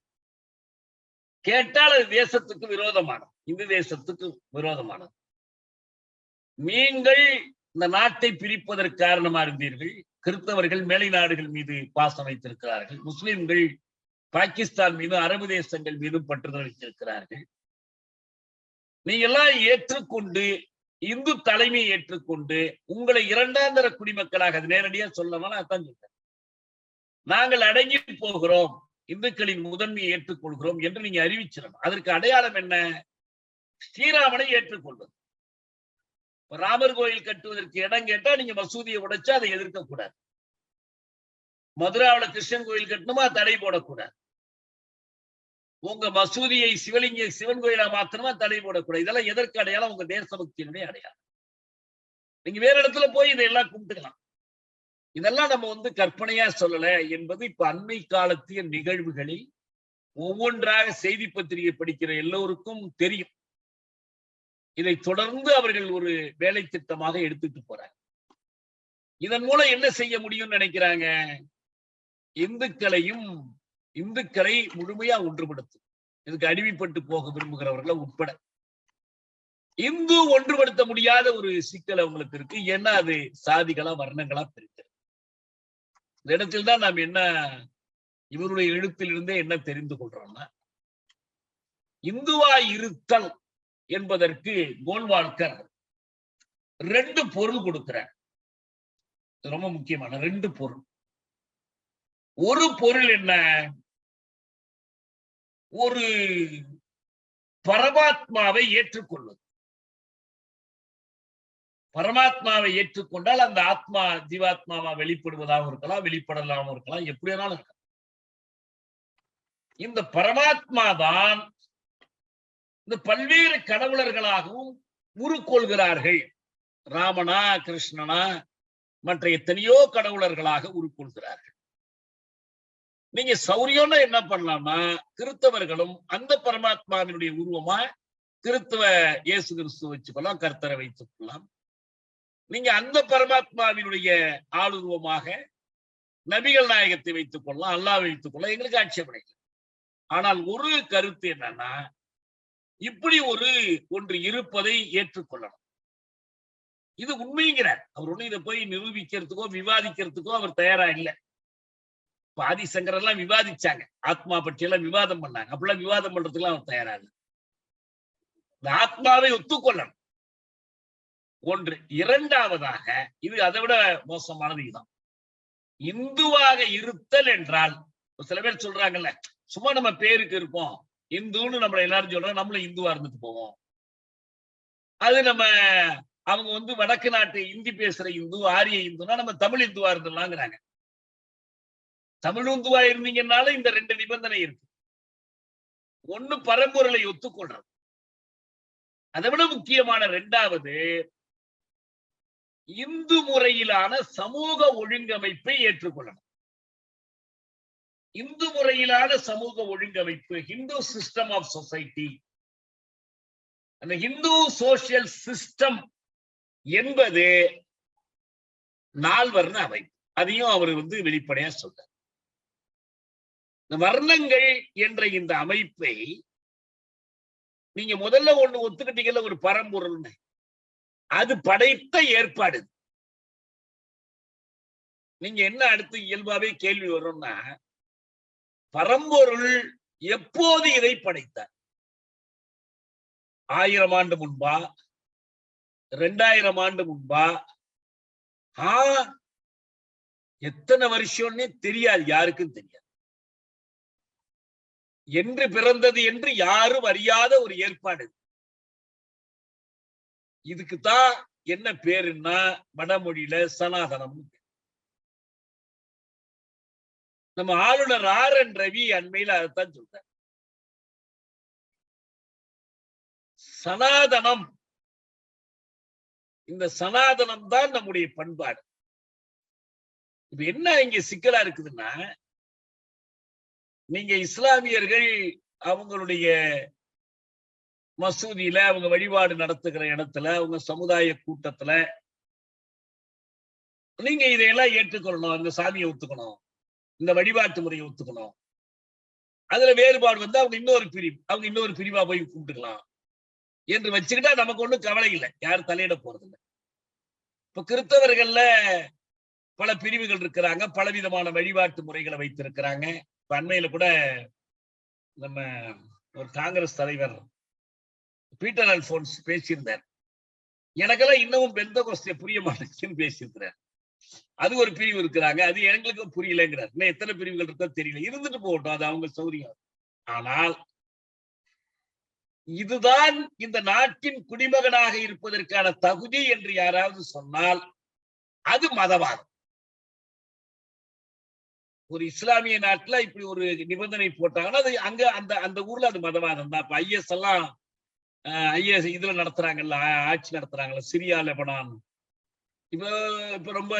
கேட்டால் அது தேசத்துக்கு விரோதமானது, இந்து தேசத்துக்கு விரோதமானது. நீங்கள் இந்த நாட்டை பிரிப்பதற்கு காரணமா இருந்தீர்கள். கிறிஸ்தவர்கள் மேலை நாடுகள் மீது பாசம் வைத்திருக்கிறார்கள். முஸ்லிம்கள் பாகிஸ்தான் மீது, அரபு தேசங்கள் மீது பற்றுதல் வைத்திருக்கிறார்கள். நீங்க எல்லாம் ஏற்றுக்கொண்டு, இந்து தலைமையை ஏற்றுக்கொண்டு உங்களை இரண்டாம் தர குடிமக்களாக, அது நேரடியா சொல்லலாம், அதான் சொல்றேன், நாங்கள் அடங்கி போகிறோம், இந்துக்களின் முதன்மையை ஏற்றுக்கொள்கிறோம் என்று நீங்க அறிவிச்சிடணும். அதற்கு அடையாளம் என்ன? ஸ்ரீராமனை ஏற்றுக்கொள்வது. ராமர் கோயில் கட்டுவதற்கு இடம் கேட்டா நீங்க மசூதியை உடைச்சா அதை எதிர்க்க கூடாது. மதுராவில கிருஷ்ணன் கோயில் கட்டணுமா, தடை போடக்கூடாது. உங்க மசூதியை சிவன் கோயிலா மாத்தணுமா, தடை போடக்கூடாது. இதெல்லாம் எதற்கு அடையாளம்? உங்க தேசபக்தியினுடைய அடையாளம். நீங்க வேற இடத்துல போய் இதெல்லாம் கும்பிட்டுக்கலாம். இதெல்லாம் நம்ம கற்பனையா சொல்லல என்பது இப்ப அண்மை காலத்திய நிகழ்வுகளில் ஒவ்வொன்றாக செய்தி பத்திரிகை படிக்கிற எல்லோருக்கும் தெரியும். இதை தொடர்ந்து அவர்கள் ஒரு வேலை திட்டமாக எடுத்துட்டு போறாங்க. இதன் மூலம் என்ன செய்ய முடியும்னு நினைக்கிறாங்க? இந்துக்களை முழுமையா ஒன்றுபடுத்தும். இதுக்கு அடிமைப்பட்டு போக விரும்புகிறவர்களை உட்பட இந்து ஒன்றுபடுத்த முடியாத ஒரு சிக்கல் அவங்களுக்கு இருக்கு. ஏன்னா அது சாதிகளா, வர்ணங்களா பிரிக்கிறது. இந்த இடத்தில் தான் நாம் என்ன இவருடைய எழுத்திலிருந்தே என்ன தெரிந்து கொள்றோம்னா, இந்துவாய் இருத்தல் என்பதற்கு கோல்வால்கர் 2 பொருள் கொடுக்கிறார். ரொம்ப முக்கியமான 2 பொருள். ஒரு பொருள் என்ன? ஒரு பரமாத்மாவை ஏற்றுக்கொள்வது. பரமாத்மாவை ஏற்றுக்கொண்டால் அந்த ஆத்மா ஜீவாத்மாவா வெளிப்படுவதாகவும் இருக்கலாம், வெளிப்படலாகவும் இருக்கலாம், எப்படி வேணாலும் இருக்கலாம். இந்த பரமாத்மா தான் இந்த பல்வேறு கடவுளர்களாகவும் உருக்கொள்கிறார்கள். ராமனா, கிருஷ்ணனா, மற்ற எத்தனையோ கடவுளர்களாக உருக்கொள்கிறார்கள். நீங்க சௌரியம்னா என்ன பண்ணலாம்னா, கிறிஸ்தவர்களும் அந்த பரமாத்மாவினுடைய உருவமா கிறிஸ்தவ இயேசு கிறிஸ்துவ வச்சுக்கலாம், கர்த்தரை வைத்துக் கொள்ளலாம். நீங்க அந்த பரமாத்மாவினுடைய ஆளுருவமாக நபிகள் நாயகத்தை வைத்துக் கொள்ளலாம், அல்லாஹ்வை வைத்துக் கொள்ளலாம். எங்களுக்கு ஆட்சேபனை. ஆனால் ஒரு கருத்து என்னன்னா, இப்படி ஒன்று இருப்பதை ஏற்றுக்கொள்ளணும். இது உண்மைங்கிறார் அவர். ஒண்ணு இதை போய் நிரூபிக்கிறதுக்கோ விவாதிக்கிறதுக்கோ அவர் தயாரா இல்லை. ஆதிசங்கர் எல்லாம் விவாதிச்சாங்க, ஆத்மா பற்றி எல்லாம் விவாதம் பண்ணாங்க. அப்படிலாம் விவாதம் பண்றதுக்கெல்லாம் அவர் தயாரா இல்லை. இந்த ஆத்மாவை ஒத்துக்கொள்ளணும் ஒன்று. இரண்டாவதாக, இது அதை விட மோசமானது இதுதான், இந்துவாக இருத்தல் என்றால், சில பேர் சொல்றாங்கல்ல, சும்மா நம்ம பேருக்கு இருப்போம் இந்துன்னு நம்மள எல்லாரும் சொல்றோம், நம்மளும் இந்துவா இருந்துட்டு போவோம். அது அவங்க வடக்கு நாட்டு இந்தி பேசுற இந்து, ஆரிய இந்துனா நம்ம தமிழ் இந்துவா இருந்துடலாங்கிறாங்க. தமிழ் இந்துவா இருந்தீங்கன்னாலும் இந்த 2 நிபந்தனை இருக்கு. ஒண்ணு பரம்பொருளை ஒத்துக்கொள்றது. அதை விட முக்கியமான 2வது, இந்து முறையிலான சமூக ஒழுங்கமைப்பை ஏற்றுக்கொள்ளணும். இந்து முறையிலான சமூக ஒழுங்கமைப்பு, ஹிந்து சிஸ்டம் ஆஃப் சொசைட்டி, அந்த ஹிந்து சோசியல் சிஸ்டம் என்பது 4 வர்ண அமைப்பு. அதையும் அவர் வெளிப்படையா சொல்றார். இந்த வர்ணங்கள் என்ற இந்த அமைப்பை நீங்க முதல்ல ஒண்ணு ஒத்துக்கிட்டீங்கல்ல, ஒரு பரம்பொருள்னு, அது படைத்த ஏற்பாடு. நீங்க என்ன அடுத்து இயல்பாவே கேள்வி வரும்னா, பரம்பொருள் எப்போது இதை படைத்தார்? 1000 ஆண்டு முன்பா, 2000 ஆண்டு முன்பா, எத்தனை வருஷம்னே தெரியாது, யாருக்கும் தெரியாது. என்று பிறந்தது என்று யாரும் அறியாத ஒரு ஏற்பாடு. இதுக்குத்தான் என்ன பேருன்னா வடமொழியில சனாதனம். நம்ம ஆளுநர் RN ரவி அண்மையில அதைத்தான் சொல்ற. சனாதனம், இந்த சனாதனம் தான் நம்முடைய பண்பாடு. இப்ப என்ன இங்க சிக்கலா இருக்குதுன்னா, நீங்க இஸ்லாமியர்கள் அவங்களுடைய மசூதியில, அவங்க வழிபாடு நடத்துகிற இடத்துல, அவங்க சமுதாய கூட்டத்துல நீங்க இதையெல்லாம் ஏற்றுக்கொள்ளணும், இந்த சாமியை ஒத்துக்கணும், இந்த வழிபாட்டு முறையை ஒத்துக்கணும். அதுல வேறுபாடு வந்து அவங்க இன்னொரு பிரிவா போய் கும்பிட்டுக்கலாம் என்று வச்சுக்கிட்டா நமக்கு ஒண்ணும் கவலை இல்லை, யாரும் தலையிட போறது இல்லை. இப்ப கிறிஸ்தவர்கள்ல பல பிரிவுகள் இருக்கிறாங்க, பலவிதமான வழிபாட்டு முறைகளை வைத்திருக்கிறாங்க. அண்மையில கூட நம்ம ஒரு காங்கிரஸ் தலைவர் பீட்டர் அல்போன்ஸ் பேசியிருந்தார். எனக்கெல்லாம் இன்னமும் பெந்தகோஸ்தே புரிய மாட்டேங்குதுன்னு பேசியிருக்கிறார். அது ஒரு பிரிவு இருக்கிறாங்க, அது எங்களுக்கு புரியலங்கிறார். இன்னும் எத்தனை பிரிவுகள் இருக்கோ தெரியல, இருந்துட்டு போகட்டும், அது அவங்க சௌரியம். ஆனால் இதுதான் இந்த நாட்டின் குடிமகனாக இருப்பதற்கான தகுதி என்று யாராவது சொன்னால் அது மதவாதம். ஒரு இஸ்லாமிய நாட்டுல இப்படி ஒரு நிபந்தனை போட்டாங்கன்னா அது அங்க அந்த அந்த ஊர்ல அது மதவாதம் தான். இப்ப ஐஎஸ் எல்லாம் ஐஎஸ் இதுல நடத்துறாங்கல்ல, ஆட்சி நடத்துறாங்கல்ல, சிரியா, லெபனான், இப்ப ரொம்ப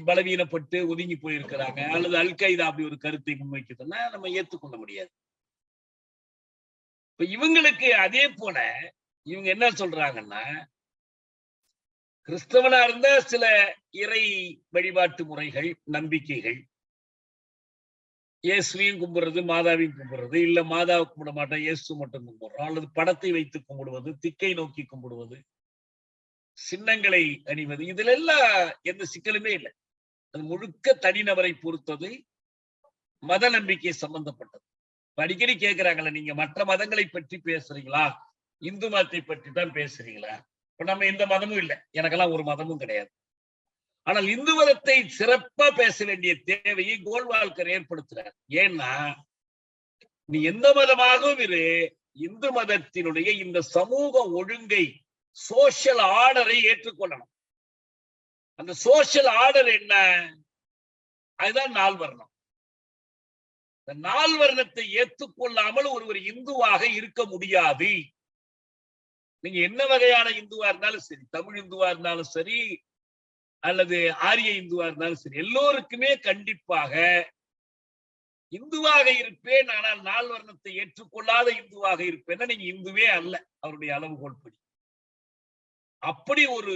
பலவீனப்பட்டு ஒதுங்கி போயிருக்கிறாங்க. அல்லது அல் கைதா அப்படி ஒரு கருத்தை முன்வைக்குதுன்னா நம்ம ஏற்றுக்கொள்ள முடியாது. இப்ப இவங்களுக்கு அதே போல இவங்க என்ன சொல்றாங்கன்னா, கிறிஸ்தவனா இருந்த சில இறை வழிபாட்டு முறைகள், நம்பிக்கைகள், இயேசுவையும் கும்பிடுறது, மாதாவையும் கும்பிடுறது, இல்ல மாதாவை கும்பிட மாட்டோம், இயேசு மட்டும் கும்பிடுறோம், அல்லது படத்தை வைத்து கும்பிடுவது, திக்கை நோக்கி கும்பிடுவது, சின்னங்களை அணிவது, இதுல எல்லாம் எந்த சிக்கலுமே இல்லை. அது முழுக்க தனிநபரை பொறுத்தது, மத நம்பிக்கை சம்பந்தப்பட்டது. அடிக்கடி கேட்கிறாங்கல்ல, நீங்க மற்ற மதங்களை பற்றி பேசுறீங்களா, இந்து மதத்தை பற்றி தான் பேசுறீங்களா? இப்ப நம்ம எந்த மதமும் இல்லை, எனக்கெல்லாம் ஒரு மதமும் கிடையாது. ஆனால் இந்து மதத்தை சிறப்பா பேச வேண்டிய தேவையை கோல்வால்கர் ஏற்படுத்துறார். ஏன்னா நீ எந்த மதமாகவும் இரு, இந்து மதத்தினுடைய இந்த சமூக ஒழுங்கை, சோசியல் ஆர்டரை ஏற்றுக்கொள்ளணும். அந்த சோசியல் ஆர்டர் என்ன? அதுதான் நால்வர்ணம். இந்த நால்வர்ணத்தை ஏற்றுக்கொள்ளாமல் ஒருவர் இந்துவாக இருக்க முடியாது. நீங்க என்ன வகையான இந்துவா இருந்தாலும் சரி, தமிழ் இந்துவா இருந்தாலும் சரி, அல்லது ஆரிய இந்துவா இருந்தாலும் சரி, எல்லோருக்குமே கண்டிப்பாக இந்துவாக இருப்பேன், ஆனால் நால்வர்ணத்தை ஏற்றுக்கொள்ளாத இந்துவாக இருப்பேன், நீங்க இந்துவே அல்ல அவருடைய அளவுகோல் படி. அப்படி ஒரு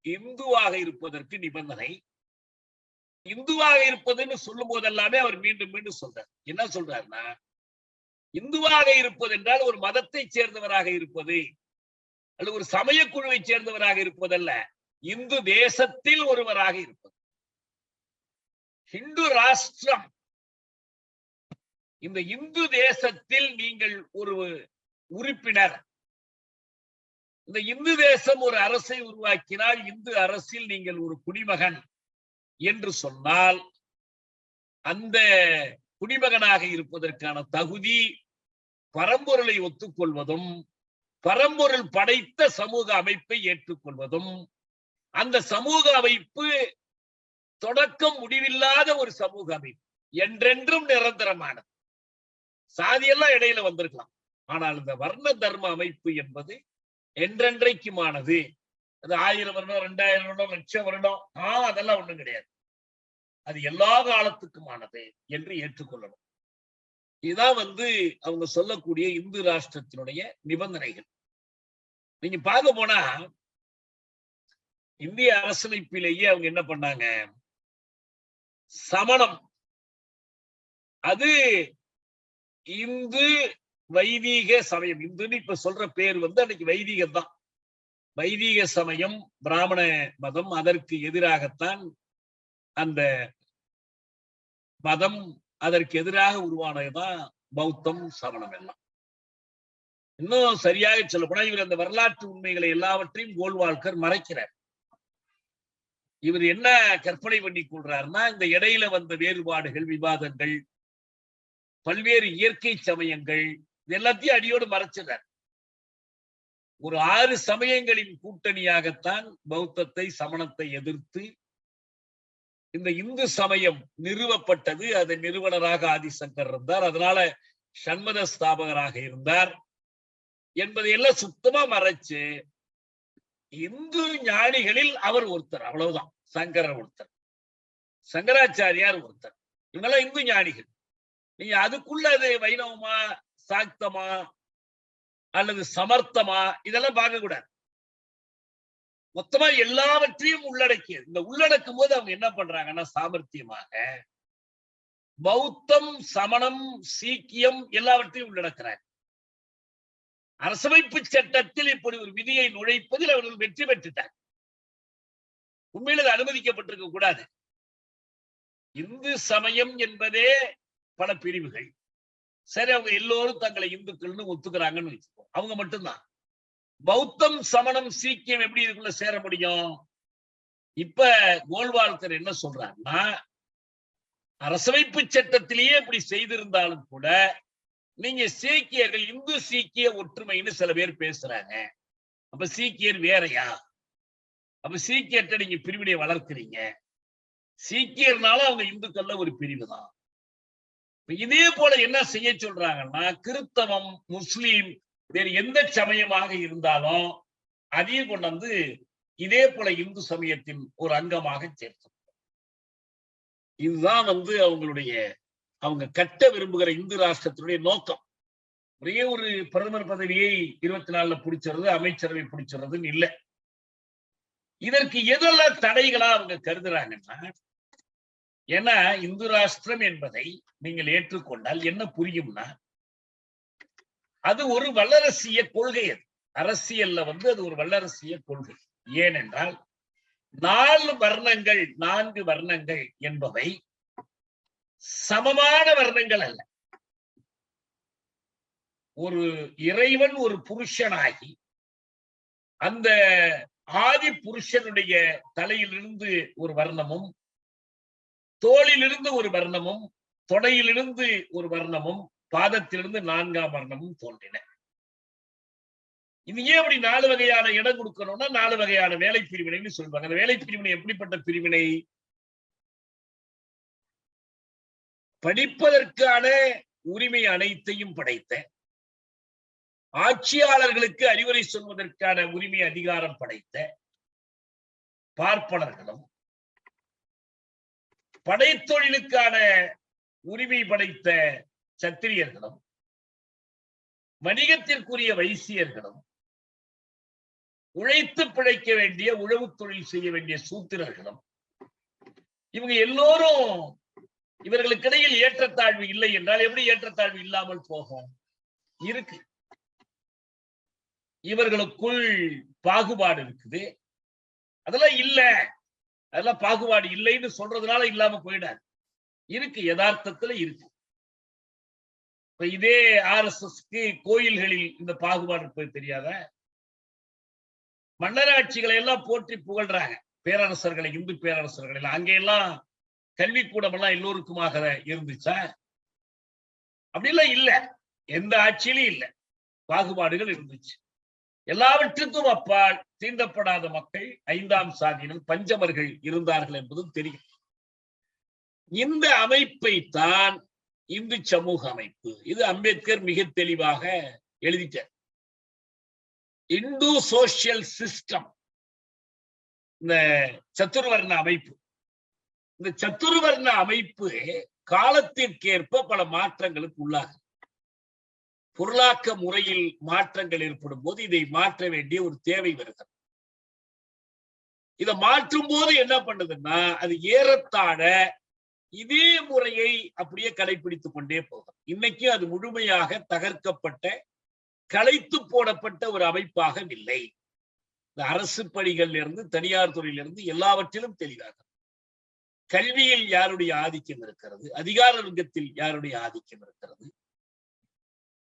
இந்துவாக இருப்பதற்கு நிபந்தனை. இந்துவாக இருப்பதுன்னு சொல்லும் போதெல்லாமே அவர் மீண்டும் மீண்டும் சொல்றார். என்ன சொல்றாருன்னா, இந்துவாக இருப்பது என்றால் ஒரு மதத்தை சேர்ந்தவராக இருப்பது, அல்லது ஒரு சமய குழுவை சேர்ந்தவராக இருப்பதல்ல, இந்து தேசத்தில் ஒருவராக இருப்பது. ஹிந்து ராஷ்டிரம், இந்த இந்து தேசத்தில் நீங்கள் ஒரு உறுப்பினர். இந்த இந்து தேசம் ஒரு அரசை உருவாக்கினால், இந்து அரசில் நீங்கள் ஒரு குடிமகன் என்று சொன்னால், அந்த குடிமகனாக இருப்பதற்கான தகுதி பரம்பொருளை ஒத்துக்கொள்வதும், பரம்பொருள் படைத்த சமூக அமைப்பை ஏற்றுக்கொள்வதும், அந்த சமூக அமைப்பு தொடக்கம் முடிவில்லாத ஒரு சமூக அமைப்பு, என்றென்றும் நிரந்தரமானது. சாதியெல்லாம் இடையில வந்திருக்கலாம், ஆனால் இந்த வர்ண தர்ம அமைப்பு என்பது என்றென்றைக்குமானது. அது 1000 வருடம், 2000 வருடம், 1,00,000 வருடம், அதெல்லாம் ஒண்ணும் கிடையாது. அது எல்லா காலத்துக்குமானது என்று ஏற்றுக்கொள்ளணும். இதுதான் அவங்க சொல்லக்கூடிய இந்து ராஷ்டிரத்தினுடைய நிபந்தனைகள். நீங்க பார்க்க போனா இந்திய அரசமைப்பிலேயே அவங்க என்ன பண்ணாங்க, சமணம் அது இந்து வைதீக சமயம். இந்துன்னு இப்ப சொல்ற பேர் அன்னைக்கு வைதீகம் தான். வைதீக சமயம், பிராமண மதம், அதற்கு எதிராகத்தான் அந்த மதம், அதற்கு எதிராக உருவானதுதான் பௌத்தம், சமணம் எல்லாம். இன்னும் சரியாக சொல்ல போனா இவர் அந்த வரலாற்று உண்மைகளை எல்லாவற்றையும் கோல்வால்கர் மறைக்கிறார். இவர் என்ன கற்பனை பண்ணி கொள்றாருன்னா, இந்த இடையில வந்த வேறுபாடுகள், விவாதங்கள், பல்வேறு இயற்கை சமயங்கள், இது எல்லாத்தையும் அடியோடு மறைச்சிறார். ஒரு 6 சமயங்களின் கூட்டணியாகத்தான் பௌத்தத்தை, சமணத்தை எதிர்த்து இந்த இந்து சமயம் நிறுவப்பட்டது. அதன் நிறுவனராக ஆதிசங்கர் இருந்தார், அதனால சண்மத ஸ்தாபகராக இருந்தார் என்பதையெல்லாம் சுத்தமா மறைச்சு, இந்து ஞானிகளில் அவர் ஒருத்தர், அவ்வளவுதான். சங்கரர் ஒருத்தர், சங்கராச்சாரியார் ஒருத்தர், இவங்கெல்லாம் இந்து ஞானிகள். நீங்க அதுக்குள்ள அது வைணவமா, சாக்தமா, அல்லது சமர்த்தமா, இதெல்லாம் பார்க்க கூடாது. மொத்தமா எல்லாவற்றையும் உள்ளடக்கியது. இந்த உள்ளடக்கும் போது அவங்க என்ன பண்றாங்கன்னா, சாமர்த்தியமாக பௌத்தம், சமணம், சீக்கியம் எல்லாவற்றையும் உள்ளடக்கிறார். அரசமைப்பு சட்டத்தில் இப்படி ஒரு விதியை நுழைப்பதில் அவர்கள் வெற்றி பெற்றுட்டார். உண்மையில் அது அனுமதிக்கப்பட்டிருக்க கூடாது. இந்து சமயம் என்பதே பல பிரிவுகள். சரி, அவங்க எல்லோரும் தங்களை இந்துக்கள்னு ஒத்துக்கிறாங்கன்னு வச்சுக்கோம், அவங்க மட்டும்தான். பௌத்தம், சமணம், சீக்கியம் எப்படி இதுக்குள்ள சேர முடியும்? இப்ப கோல்வால்கர் என்ன சொல்றாங்கன்னா, அரசமைப்பு சட்டத்திலேயே இப்படி செய்திருந்தாலும் கூட நீங்க சீக்கியர்கள் இந்து சீக்கிய ஒற்றுமைன்னு சில பேர் பேசுறாங்க. அப்ப சீக்கியர் வேறையா? அப்ப சீக்கியர்கிட்ட நீங்க பிரிவினை வளர்க்கிறீங்க. சீக்கியர்னால அவங்க இந்துக்கள்ல ஒரு பிரிவு தான். இதே போல என்ன செய்ய சொல்றாங்கன்னா, கிறிஸ்தவம், முஸ்லீம், வேறு எந்த சமயமாக இருந்தாலும் அதையும் கொண்டு வந்து இதே போல இந்து சமயத்தின் ஒரு அங்கமாக சேர்த்து. இதுதான் அவங்க கட்ட விரும்புகிற இந்து ராஷ்டிரத்தினுடைய நோக்கம். ஒரே ஒரு பிரதமர் பதவியை 24 பிடிச்சிருது, அமைச்சரவை பிடிச்சிருதுன்னு இல்லை. இதற்கு எதெல்லாம் தடைகளா அவங்க கருதுறாங்கன்னா, ஏன்னா இந்து ராஷ்டிரம் என்பதை நீங்கள் ஏற்றுக்கொண்டால் என்ன புரியும்னா, அது ஒரு வல்லரசிய கொள்கை. அது அரசியல்ல அது ஒரு வல்லரசிய கொள்கை. ஏனென்றால் 4 வர்ணங்கள் என்பவை சமமான வர்ணங்கள் அல்ல. ஒரு இறைவன் ஒரு புருஷனாகி அந்த ஆதி புருஷனுடைய தலையிலிருந்து ஒரு வர்ணமும், தோளிலிருந்து ஒரு வர்ணமும், தொடையிலிருந்து ஒரு வர்ணமும், பாதத்திலிருந்து 4ஆம் வர்ணமும் தோன்றின. இது ஏன் அப்படி 4 வகையான இடம் கொடுக்கணும்னா, 4 வகையான வேலை பிரிவினைன்னு சொல்லுவாங்க. அந்த வேலை பிரிவினை எப்படிப்பட்ட பிரிவினை? படிப்பதற்கான உரிமை அனைத்தையும் படைத்த, ஆட்சியாளர்களுக்கு அறிவுரை சொல்வதற்கான உரிமை அதிகாரம் படைத்த பார்ப்பனர்களும், படைத்தொழிலுக்கான உரிமை படைத்த சத்திரியர்களும், வணிகத்திற்குரிய வைசியர்களும், உழைத்து பிழைக்க வேண்டிய உழவு தொழில் செய்ய வேண்டிய சூத்திரர்களும், இவங்க எல்லோரும் இவர்களுக்கிடையில் ஏற்றத்தாழ்வு இல்லை என்றால் எப்படி ஏற்றத்தாழ்வு இல்லாமல் போகும்? இருக்கு. இவர்களுக்குள் பாகுபாடு இருக்குது. அதெல்லாம் இல்ல, அதெல்லாம் பாகுபாடு இல்லைன்னு சொல்றதுனால இல்லாம போயிடாது. இருக்கு, யதார்த்தத்துல இருக்கு. இதே RSSக்கு கோயில்களில் இந்த பாகுபாடு போய் தெரியாத? மன்னராட்சிகளை எல்லாம் போற்றி புகழ்றாங்க, பேரரசர்களை, இந்து பேரரசர்களை. அங்கெல்லாம் கல்விக்கூடம் எல்லாம் எல்லோருக்குமாக இருந்துச்சா? அப்படிலாம் இல்ல, எந்த ஆட்சியிலும் இல்ல. பாகுபாடுகள் இருந்துச்சு. எல்லாவற்றுக்கும் அப்பால் தீண்டப்படாத மக்கள், 5ஆம் சாதியினர், பஞ்சமர்கள் இருந்தார்கள் என்பதும் தெரியும். இந்த அமைப்பை தான் இந்து சமூக அமைப்பு. இது அம்பேத்கர் மிக தெளிவாக எழுதிட்டார். இந்து சோசியல் சிஸ்டம், இந்த சத்துருவர்ண அமைப்பு. இந்த சத்துருவர்ண அமைப்பு காலத்திற்கேற்ப பல மாற்றங்களுக்கு உள்ளாகும். பொருளாக்க முறையில் மாற்றங்கள் ஏற்படும் போது இதை மாற்ற வேண்டிய ஒரு தேவை வருகிறது. இதை மாற்றும் போது என்ன பண்ணுதுன்னா, அது ஏறத்தாழ இதே முறையை அப்படியே கடைபிடித்துக் கொண்டே போகும். இன்னைக்கு அது முழுமையாக தகர்க்கப்பட்ட, களைத்து போடப்பட்ட ஒரு அமைப்பாக இல்லை. இந்த அரசு பணிகள்ல இருந்து, தனியார் துறையிலிருந்து எல்லாவற்றிலும் தெளிவாக கல்வியில் யாருடைய ஆதிக்கம் இருக்கிறது, அதிகார வர்க்கத்தில் யாருடைய ஆதிக்கம் இருக்கிறது,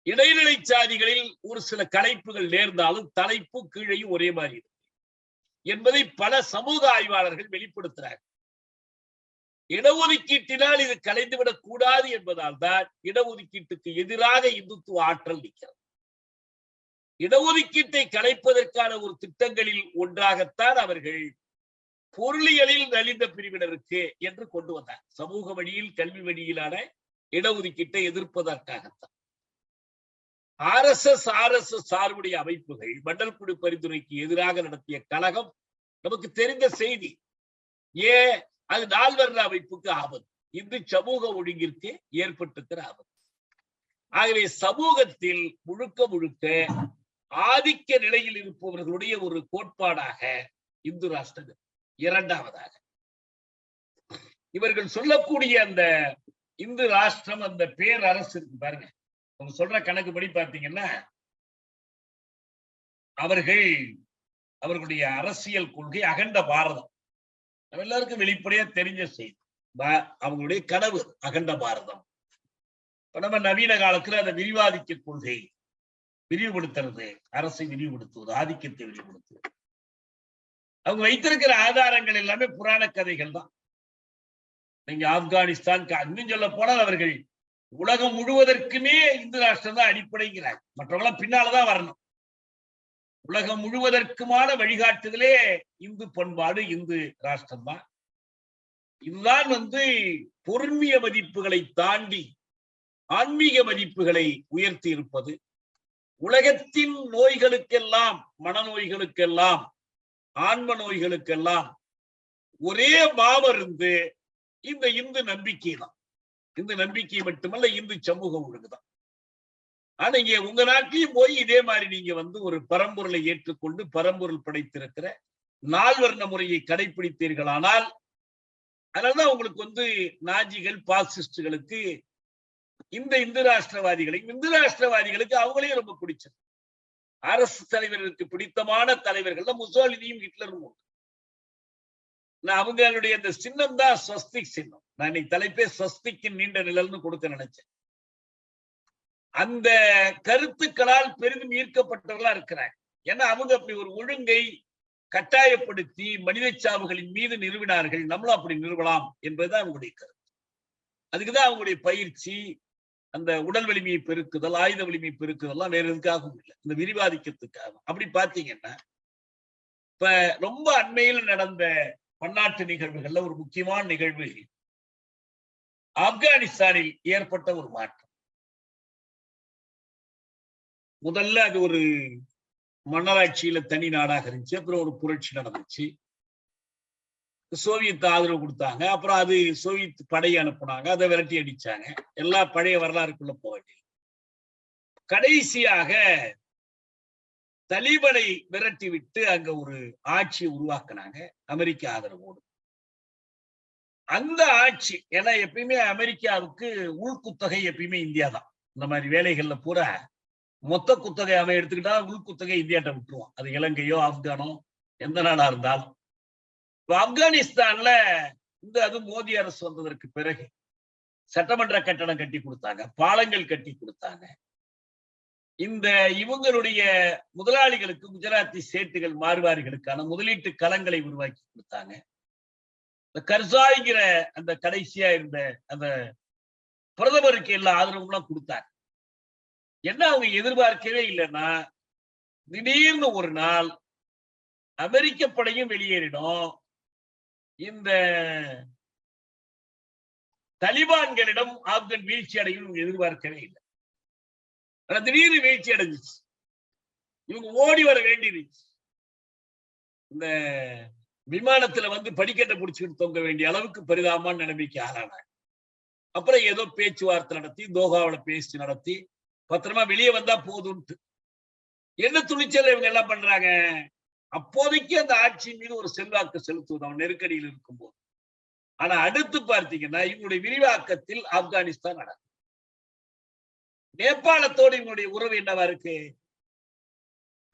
இடைநிலை சாதிகளில் ஒரு சில கலைப்புகள் நேர்ந்தாலும் தலைப்பு கீழையும் ஒரே மாதிரி இருக்கு என்பதை பல சமூக ஆய்வாளர்கள் வெளிப்படுத்துறாங்க. இடஒதுக்கீட்டினால் இது கலைந்துவிடக் கூடாது என்பதால் தான் இடஒதுக்கீட்டுக்கு எதிராக இந்துத்துவ ஆற்றல் நிற்கிறது. இடஒதுக்கீட்டை கலைப்பதற்கான ஒரு திட்டங்களில் ஒன்றாகத்தான் அவர்கள் பொருளியலில் நலிந்த பிரிவினருக்கு என்று கொண்டு வந்தார். சமூக வழியில், கல்வி வழியிலான இடஒதுக்கீட்டை எதிர்ப்பதற்காகத்தான். RSS சார்புடைய அமைப்புகள் மண்டல் குழு பரிந்துரைக்கு எதிராக நடத்திய கழகம் நமக்கு தெரிந்த செய்தி. ஏன்? அது 4 வர்ண அமைப்புக்கு ஆபத்து, இந்து சமூக ஒழுங்கிற்கு ஏற்பட்டிருக்கிற ஆபத்து. ஆகவே சமூகத்தில் முழுக்க ஆதிக்க நிலையில் இருப்பவர்களுடைய ஒரு கோட்பாடாக இந்து ராஷ்டிரம். இரண்டாவதாக, இவர்கள் சொல்லக்கூடிய அந்த இந்து ராஷ்டிரம் அந்த பேரரசு இருக்கு பாருங்க. அவங்க சொல்ற கணக்குப்படி பாத்தீங்கன்னா அவர்களுடைய அரசியல் கொள்கை அகண்ட பாரதம். எல்லாருக்கும் வெளிப்படையா தெரிஞ்ச செய்தி. அவங்களுடைய கனவு அகண்ட பாரதம். நம்ம நவீன காலத்துல அந்த விரிவாதிக்க கொள்கை, விரிவுபடுத்துறது, அரசை விரிவுபடுத்துவது, ஆதிக்கத்தை விரிவுபடுத்துவது. அவங்க வைத்திருக்கிற ஆதாரங்கள் எல்லாமே புராண கதைகள் தான். நீங்க ஆப்கானிஸ்தான் இன்னும் சொல்ல போனால் அவர்கள் உலகம் முழுவதற்குமே இந்து ராஷ்டிரம் தான் அடிப்படைங்கிறாங்க. மற்றவங்களாம் பின்னால்தான் வரணும். உலகம் முழுவதற்குமான வழிகாட்டுதலே இந்து பண்பாடு, இந்து ராஷ்டிரம் தான். இதுதான் பொருண்மிய மதிப்புகளை தாண்டி ஆன்மீக மதிப்புகளை உயர்த்தி இருப்பது. உலகத்தின் நோய்களுக்கெல்லாம், மனநோய்களுக்கெல்லாம், ஆன்ம நோய்களுக்கெல்லாம் ஒரே மாமருந்து இந்த இந்து நம்பிக்கை தான். இந்து நம்பிக்கை மட்டுமல்ல, இந்து சமூக ஒழுங்குதான். ஆனா இங்க உங்க நாட்டிலையும் போய் இதே மாதிரி நீங்க ஒரு பரம்பொருளை ஏற்றுக்கொண்டு பரம்பொருள் படைத்திருக்கிற நால்வர்ண முறையை கடைபிடித்தீர்களானால், அதனாலதான் உங்களுக்கு நாஜிகள், பாசிஸ்டுகளுக்கு இந்த இந்து ராஷ்டிரவாதிகளுக்கு அவங்களையும் ரொம்ப பிடிச்சது. அரசு தலைவர்களுக்கு பிடித்தமான தலைவர்கள் முசோலினியும் ஹிட்லரும். அவங்களுடைய அந்த சின்னம் தான் ஸ்வஸ்திக் சின்னம். நான் இன்னைக்கு தலைப்பே ஸ்வஸ்திக்கின் நீண்ட நிழல்னு கொடுக்க நினைச்சேன். அந்த கருத்துக்களால் பெரிதும் ஈர்க்கப்பட்டவர்களா இருக்கிறாங்க. ஏன்னா அவங்க அப்படி ஒரு ஒழுங்கை கட்டாயப்படுத்தி மனித சாவுகளின் மீது நிறுவினார்கள். நம்மளும் அப்படி நிறுவலாம் என்பதுதான் அவங்களுடைய கருத்து. அதுக்குதான் அவங்களுடைய பயிற்சி, அந்த உடல் வலிமையை பெருக்குதல், ஆயுத வலிமையை பெருக்குதெல்லாம் வேற எதுக்காகவும் இல்லை, இந்த விரிவாதிக்கத்துக்காக. அப்படி பாத்தீங்கன்னா இப்ப ரொம்ப அண்மையில் நடந்த பன்னாட்டு நிகழ்வுகள்ல ஒரு முக்கியமான நிகழ்வு ஆப்கானிஸ்தானில் ஏற்பட்ட ஒரு மாற்றம். முதல்ல அது ஒரு மன்னராட்சியில தனி நாடாக இருந்துச்சு. அப்புறம் ஒரு புரட்சி நடந்துச்சு. சோவியத் ஆதரவு கொடுத்தாங்க. அப்புறம் அது சோவியத் படை அனுப்புனாங்க, அதை விரட்டி அடிச்சாங்க. எல்லா பழைய வரலாறுக்குள்ள போக கடைசியாக தலிபனை விரட்டி விட்டு அங்க ஒரு ஆட்சியை உருவாக்குனாங்க அமெரிக்க ஆதரவோடு. அந்த ஆட்சி, ஏன்னா எப்பயுமே அமெரிக்காவுக்கு உள்குத்தகை எப்பயுமே இந்தியா தான். இந்த மாதிரி வேலைகள்ல பூரா மொத்த குத்தகை அவன் எடுத்துக்கிட்டா உள்குத்தகை இந்தியாட்ட விட்டுருவான். அது இலங்கையோ ஆப்கானோ எந்த நாடா இருந்தாலும். ஆப்கானிஸ்தான்ல அது மோடி அரசு வந்ததற்கு பிறகு சட்டமன்ற கட்டடம் கட்டி கொடுத்தாங்க, பாலங்கள் கட்டி கொடுத்தாங்க. இவங்களுடைய முதலாளிகளுக்கு, குஜராத்தி சேட்டுகள், மார்வாரிகளுக்கான முதலீட்டு களங்களை உருவாக்கி கொடுத்தாங்க. கர்சாய்ங்கிற அந்த கடைசியா இருந்த அந்த பிரதமருக்கு எல்லா ஆதரவுலாம் கொடுத்தாங்க. என்ன அவங்க எதிர்பார்க்கவே இல்லைன்னா, திடீர்னு ஒரு நாள் அமெரிக்க படையும் வெளியேறிடும், இந்த தலிபான்களிடம் ஆப்கன் வீழ்ச்சி அடையும் எதிர்பார்க்கவே இல்லை. ஆனா திடீர்னு வீழ்ச்சி அடைஞ்சிச்சு. இவங்க ஓடி வர வேண்டியிருச்சு. இந்த விமானத்துல படிக்கட்டை பிடிச்சிட்டு தொங்க வேண்டிய அளவுக்கு பரிதாபமான நிலைமைக்கு ஆளானாங்க. அப்புறம் ஏதோ பேச்சுவார்த்தை நடத்தி, தோஹாவில பேசி நடத்தி பத்திரமா வெளியே வந்தா போதும்ட்டு என்ன துணிச்சல் இவங்க எல்லாம் பண்றாங்க. அப்போதைக்கு அந்த ஆட்சியின் மீது ஒரு செல்வாக்கு செலுத்துவது அவன் நெருக்கடியில் இருக்கும்போது. ஆனா அடுத்து பார்த்தீங்கன்னா இவங்களுடைய விரிவாக்கத்தில் ஆப்கானிஸ்தான் நடக்கும். நேபாளத்தோடு இவங்களுடைய உறவு என்னவா இருக்கு?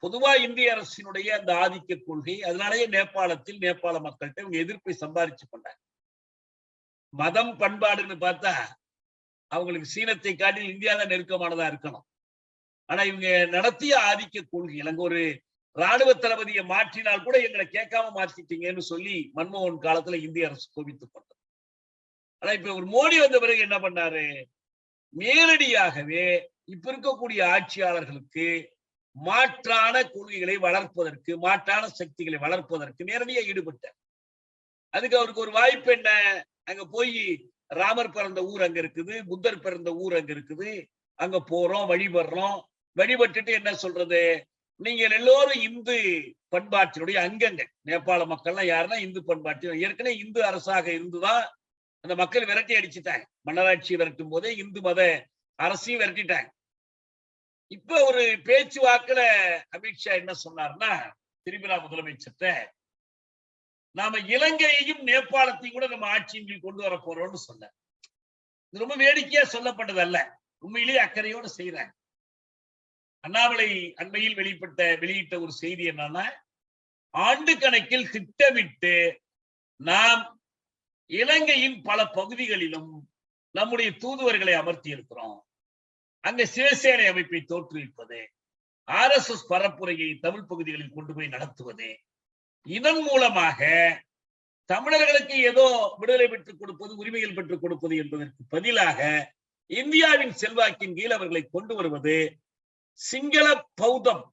பொதுவா இந்திய அரசினுடைய அந்த ஆதிக்க கொள்கை, அதனாலேயே நேபாளத்தில் நேபாள மக்கள்கிட்ட இவங்க எதிர்ப்பை சம்பாதிச்சு பண்ணாங்க. மதம் பண்பாடுன்னு பார்த்தா அவங்களுக்கு சீனத்தை காட்டில் இந்தியா தான் நெருக்கமானதா இருக்கணும். ஆனா இவங்க நடத்திய ஆதிக்க கொள்கைகள், அங்க ஒரு ராணுவ தளபதியை மாற்றினால் கூட எங்களை கேட்காம மாற்றிட்டீங்கன்னு சொல்லி மன்மோகன் காலத்துல இந்திய அரசு கோபித்துக் கொண்டது. ஆனா இப்ப ஒரு மோடி வந்த பிறகு என்ன பண்ணாரு? நேரடியாகவே இப்ப இருக்கக்கூடிய ஆட்சியாளர்களுக்கு மாற்றான கொள்கைகளை வளர்ப்பதற்கு, மாற்றான சக்திகளை வளர்ப்பதற்கு நேரடியாக ஈடுபட்டார். அதுக்கு அவருக்கு ஒரு வாய்ப்பு என்ன? அங்க போய் ராமர் பிறந்த ஊர் அங்க இருக்குது, புத்தர் பிறந்த ஊர் அங்க இருக்குது, அங்க போறோம், வழிபடுறோம். வழிபட்டுட்டு என்ன சொல்றது? நீங்கள் எல்லோரும் இந்து பண்பாட்டினுடைய அங்கங்கள். நேபாள மக்கள்லாம் யாருன்னா இந்து பண்பாட்டு, ஏற்கனவே இந்து அரசாக இருந்துதான் அந்த மக்கள் விரட்டி அடிச்சுட்டாங்க. மன்னராட்சியை விரட்டும் போதே இந்து மத அரசையும் விரட்டிட்டாங்க. இப்ப ஒரு பேச்சுவாக்குல அமித்ஷா என்ன சொன்னார்னா, திரிபுரா முதலமைச்சர்கிட்ட, நாம இலங்கையையும் நேபாளத்தையும் கூட நம்ம ஆட்சியின் கீழ் கொண்டு வர போறோம்னு சொன்னார். இது ரொம்ப வேடிக்கையா சொல்லப்பட்டதல்ல, உண்மையிலேயே அக்கறையோடு செய்யறாங்க. அண்ணாமலை அண்மையில் வெளியிட்ட ஒரு செய்தி என்னன்னா, ஆண்டு கணக்கில் திட்டமிட்டு நாம் இலங்கையின் பல பகுதிகளிலும் நம்முடைய தூதுவர்களை அமர்த்தி இருக்கிறோம். அங்க சிவசேனை அமைப்பை தோற்றுவிப்பது, RSS பரப்புரையை தமிழ் பகுதிகளில் கொண்டு போய் நடத்துவது, இதன் மூலமாக தமிழர்களுக்கு ஏதோ விடுதலை பெற்றுக் கொடுப்பது, உரிமைகள் பெற்றுக் கொடுப்பது என்பதற்கு பதிலாக இந்தியாவின் செல்வாக்கின் கீழ் அவர்களை கொண்டு வருவது. சிங்கள பௌத்தம்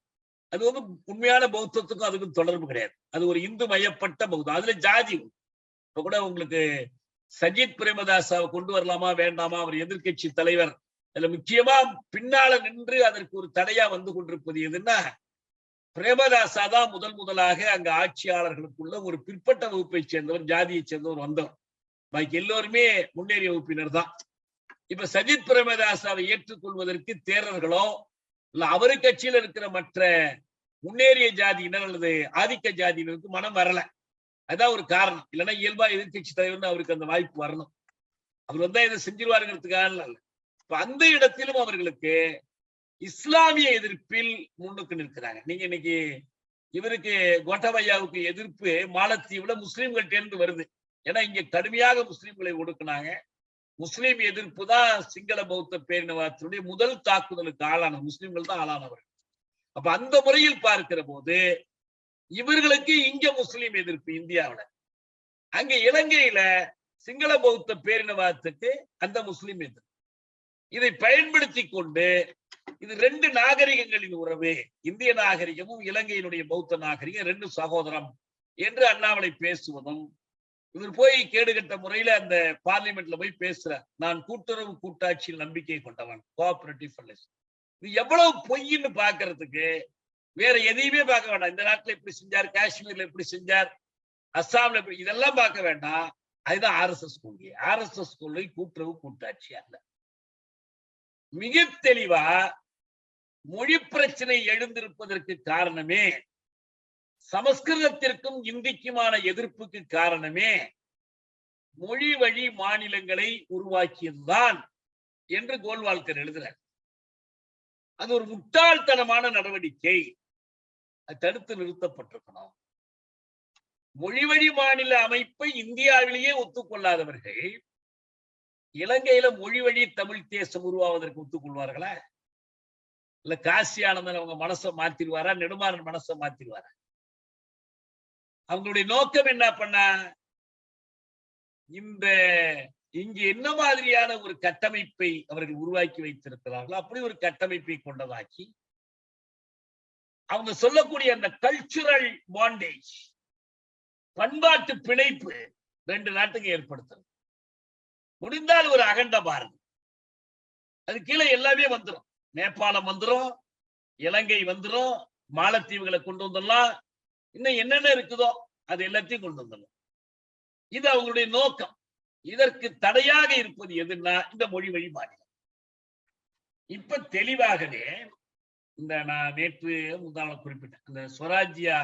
அது உண்மையான பௌத்தத்துக்கும் அதுக்கும் தொடர்பு கிடையாது. அது ஒரு இந்து மயப்பட்ட பௌத்தம். அதுல ஜாதி. இப்ப கூட உங்களுக்கு சஜித் பிரேமதாசாவை கொண்டு வரலாமா வேண்டாமா, அவர் எதிர்கட்சி தலைவர், அதுல முக்கியமா பின்னால நின்று அதற்கு ஒரு தடையா வந்து கொண்டிருப்பது எதுன்னா, பிரேமதாசா தான் முதலாக அங்க ஆட்சியாளர்களுக்குள்ள ஒரு பிற்பட்ட வகுப்பை சேர்ந்தவர், ஜாதியை சேர்ந்தவர் வந்தவர். பாக்கி எல்லோருமே முன்னேறிய வகுப்பினர் தான். இப்ப சஜித் பிரேமதாசாவை ஏற்றுக்கொள்வதற்கு தேரர்களோ இல்ல அவரு கட்சியில் இருக்கிற மற்ற முன்னேறிய ஜாதியினர் அல்லது ஆதிக்க ஜாதியினருக்கு மனம் வரல. அதான் ஒரு காரணம். இல்லைன்னா இயல்பா எதிர்கட்சி தலைவர்னு அவருக்கு அந்த வாய்ப்பு வரணும். அவர் வந்தா இதை செஞ்சிருவாருங்கிறதுக்காக இல்ல. இப்ப அந்த இடத்திலும் அவர்களுக்கு இஸ்லாமிய எதிர்ப்பில் முன்னுக்கு நிற்கிறாங்க. நீங்க இன்னைக்கு இவருக்கு கோட்டபையாவுக்கு எதிர்ப்பு மாலத்தீவுல முஸ்லிம்கள் தேர்ந்து வருது. ஏன்னா இங்க கடுமையாக முஸ்லிம்களை ஒடுக்குனாங்க. முஸ்லிம் எதிர்ப்பு தான் சிங்கள பௌத்த பேரினவாதத்தினுடைய முதல் தாக்குதலுக்கு ஆளான முஸ்லிம்கள் தான் ஆளானவர்கள். அப்ப அந்த முறையில் பார்க்கிற போது இவர்களுக்கு இங்க முஸ்லிம் எதிர்ப்பு இந்தியாவில, அங்க இலங்கையில சிங்கள பௌத்த பேரினவாதத்துக்கு அந்த முஸ்லிம் எதிர்ப்பு. இதை பயன்படுத்தி கொண்டு இது ரெண்டு நாகரிகங்களின் உறவு, இந்திய நாகரிகமும் இலங்கையினுடைய பௌத்த நாகரிகம் ரெண்டு சகோதரம் என்று அண்ணாமலை பேசுவதும், இவர் போய் கேடுகட்ட முறையில அந்த பார்லிமெண்ட்ல போய் பேசுறார். நான் கூட்டுறவு கூட்டாட்சியில் நம்பிக்கை கொண்டவன், கோஆபரேட்டிவ் ஃபெடரலிசம். இது எவ்வளவு பொய்ன்னு பாக்குறதுக்கு வேற எதையுமே பார்க்க வேண்டாம். இந்த நாட்டுல இப்படி செஞ்சார், காஷ்மீர்ல இப்படி செஞ்சார், அஸ்ஸாம்ல இப்படி, இதெல்லாம் பார்க்க வேண்டாம். அதுதான் RSS கொள்கை. RSS கொள்கை கூட்டுறவு கூட்டாட்சி அல்ல. மிக தெளிவா மொழி பிரச்சனை எழுந்திருப்பதற்கு காரணமே, சமஸ்கிருதத்திற்கும் இந்திக்குமான எதிர்ப்புக்கு காரணமே மொழி வழி மாநிலங்களை உருவாக்கியதுதான் என்று கோல்வால்கர் எழுதுறார். அது ஒரு முட்டாள்தனமான நடவடிக்கை. அது தடுத்து நிறுத்தப்பட்டிருக்கணும். மொழி வழி மாநில அமைப்பை இந்தியாவிலேயே ஒத்துக்கொள்ளாதவர்கள் இலங்கையில மொழி வழி தமிழ் தேசம் உருவாவதற்கு ஒத்துக்கொள்வார்களா? இல்ல காசி ஆனந்தன் அவங்க மனசை மாத்திடுவாரா? நெடுமாறன் மனசை மாத்திடுவாரா? அவங்களுடைய நோக்கம் என்ன பண்ணா, இந்த இங்கு என்ன மாதிரியான ஒரு கட்டமைப்பை அவர்கள் உருவாக்கி வைத்திருக்கிறார்களோ அப்படி ஒரு கட்டமைப்பை கொண்டதாக்கி அவங்க சொல்லக்கூடிய அந்த கல்ச்சுரல் பாண்டேஜ், பண்பாட்டு பிணைப்பு ரெண்டு நாட்டுக்கு ஏற்படுத்துறது. முடிந்தால் ஒரு அகண்ட பாரதம், அது கீழே எல்லாமே வந்துடும். நேபாளம் வந்துடும், இலங்கை வந்துடும், மாலத்தீவுகளை கொண்டு வந்துடலாம், இன்னும் என்னென்ன இருக்குதோ அது எல்லாத்தையும் கொண்டு வந்துடலாம். இது அவங்களுடைய நோக்கம். இதற்கு தடையாக இருப்பது எதுன்னா இந்த மொழி வழி மாநிலம். இப்ப தெளிவாகவே இந்த நான் நேற்று முந்தான குறிப்பிட்டேன், அந்த ஸ்வராஜ்யா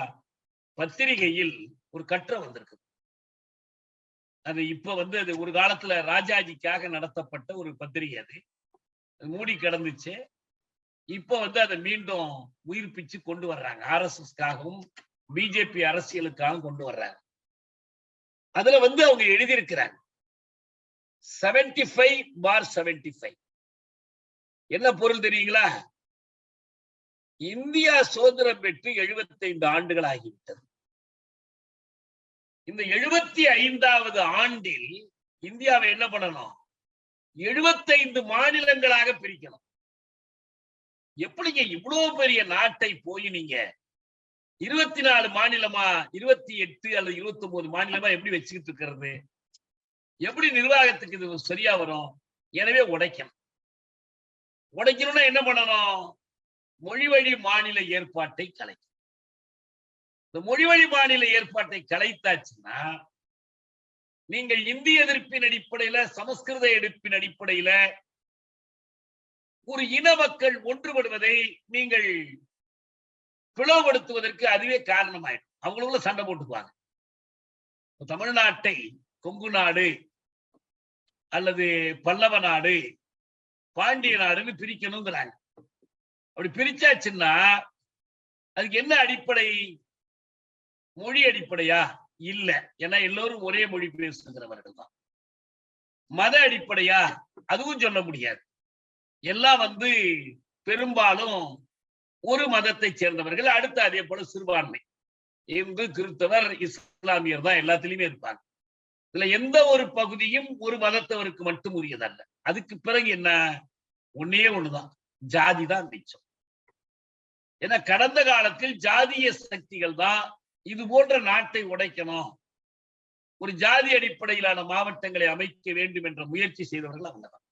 பத்திரிகையில் ஒரு கட்டுரை வந்திருக்கு. அது இப்ப அது ஒரு காலத்துல ராஜாஜிக்காக நடத்தப்பட்ட ஒரு பத்திரிகை. அது மூடி கிடந்துச்சு. இப்ப அதை மீண்டும் உயிர்ப்பிச்சு கொண்டு வர்றாங்க. RSSக்காகவும் பிஜேபி அரசியலுக்காகவும் கொண்டு வர்றாங்க. அதுல அவங்க எழுதியிருக்கிறாங்க 75/75. என்ன பொருள் தெரியுங்களா? இந்தியா சுதந்திரம் பெற்று 75 ஆண்டுகள் ஆகிவிட்டது. இந்த 75வது ஆண்டில் இந்தியாவை என்ன பண்ணணும்? 75 மாநிலங்களாக பிரிக்கணும். எப்படிங்க இவ்வளவு பெரிய நாட்டை போய் நீங்க 24 மாநிலமா, 28 அல்லது 29 மாநிலமா எப்படி வச்சுக்கிட்டு இருக்கிறது? எப்படி நிர்வாகத்துக்கு இது சரியா வரும்? எனவே உடைக்கணும். உடைக்கணும்னா என்ன பண்ணணும்? மொழி வழி மாநில ஏற்பாட்டை கலைக்கணும். இந்த மொழி வழி மாநில ஏற்பாட்டை கலைத்தாச்சுன்னா நீங்கள் இந்திய எதிர்ப்பின் அடிப்படையில, சமஸ்கிருத எதிர்ப்பின் அடிப்படையில ஒரு இன மக்கள் ஒன்றுபடுவதை நீங்கள் பிளவுபடுத்துவதற்கு அதுவே காரணமாயிடும். அவங்களுக்குள்ள சண்டை போட்டுக்குவாங்க. தமிழ்நாட்டை கொங்கு நாடு, அல்லது பல்லவ நாடு, பாண்டிய நாடுன்னு பிரிக்கணுங்கிறாங்க. அப்படி பிரிச்சாச்சுன்னா அதுக்கு என்ன அடிப்படை? மொழி அடிப்படையா? இல்ல. ஏன்னா எல்லோரும் ஒரே மொழி பேசுகிறவர்கள் தான். மத அடிப்படையா? அதுவும் சொல்ல முடியாது. எல்லாம் பெரும்பாலும் ஒரு மதத்தை சேர்ந்தவர்கள். அடுத்து அதே போல சிறுபான்மை, இந்து, கிறிஸ்தவர், இஸ்லாமியர் தான் எல்லாத்திலுமே இருப்பாங்க. இதுல எந்த ஒரு பகுதியும் ஒரு மதத்தவருக்கு மட்டும் உரியதல்ல. அதுக்கு பிறகு என்ன? ஒன்னே ஒண்ணுதான், ஜாதி தான் மிச்சம். ஏன்னா கடந்த காலத்தில் ஜாதிய சக்திகள் தான் இது போன்ற நாட்டை உடைக்கணும், ஒரு ஜாதி அடிப்படையிலான மாவட்டங்களை அமைக்க வேண்டும் என்ற முயற்சி செய்தவர்கள் அவங்கதான்.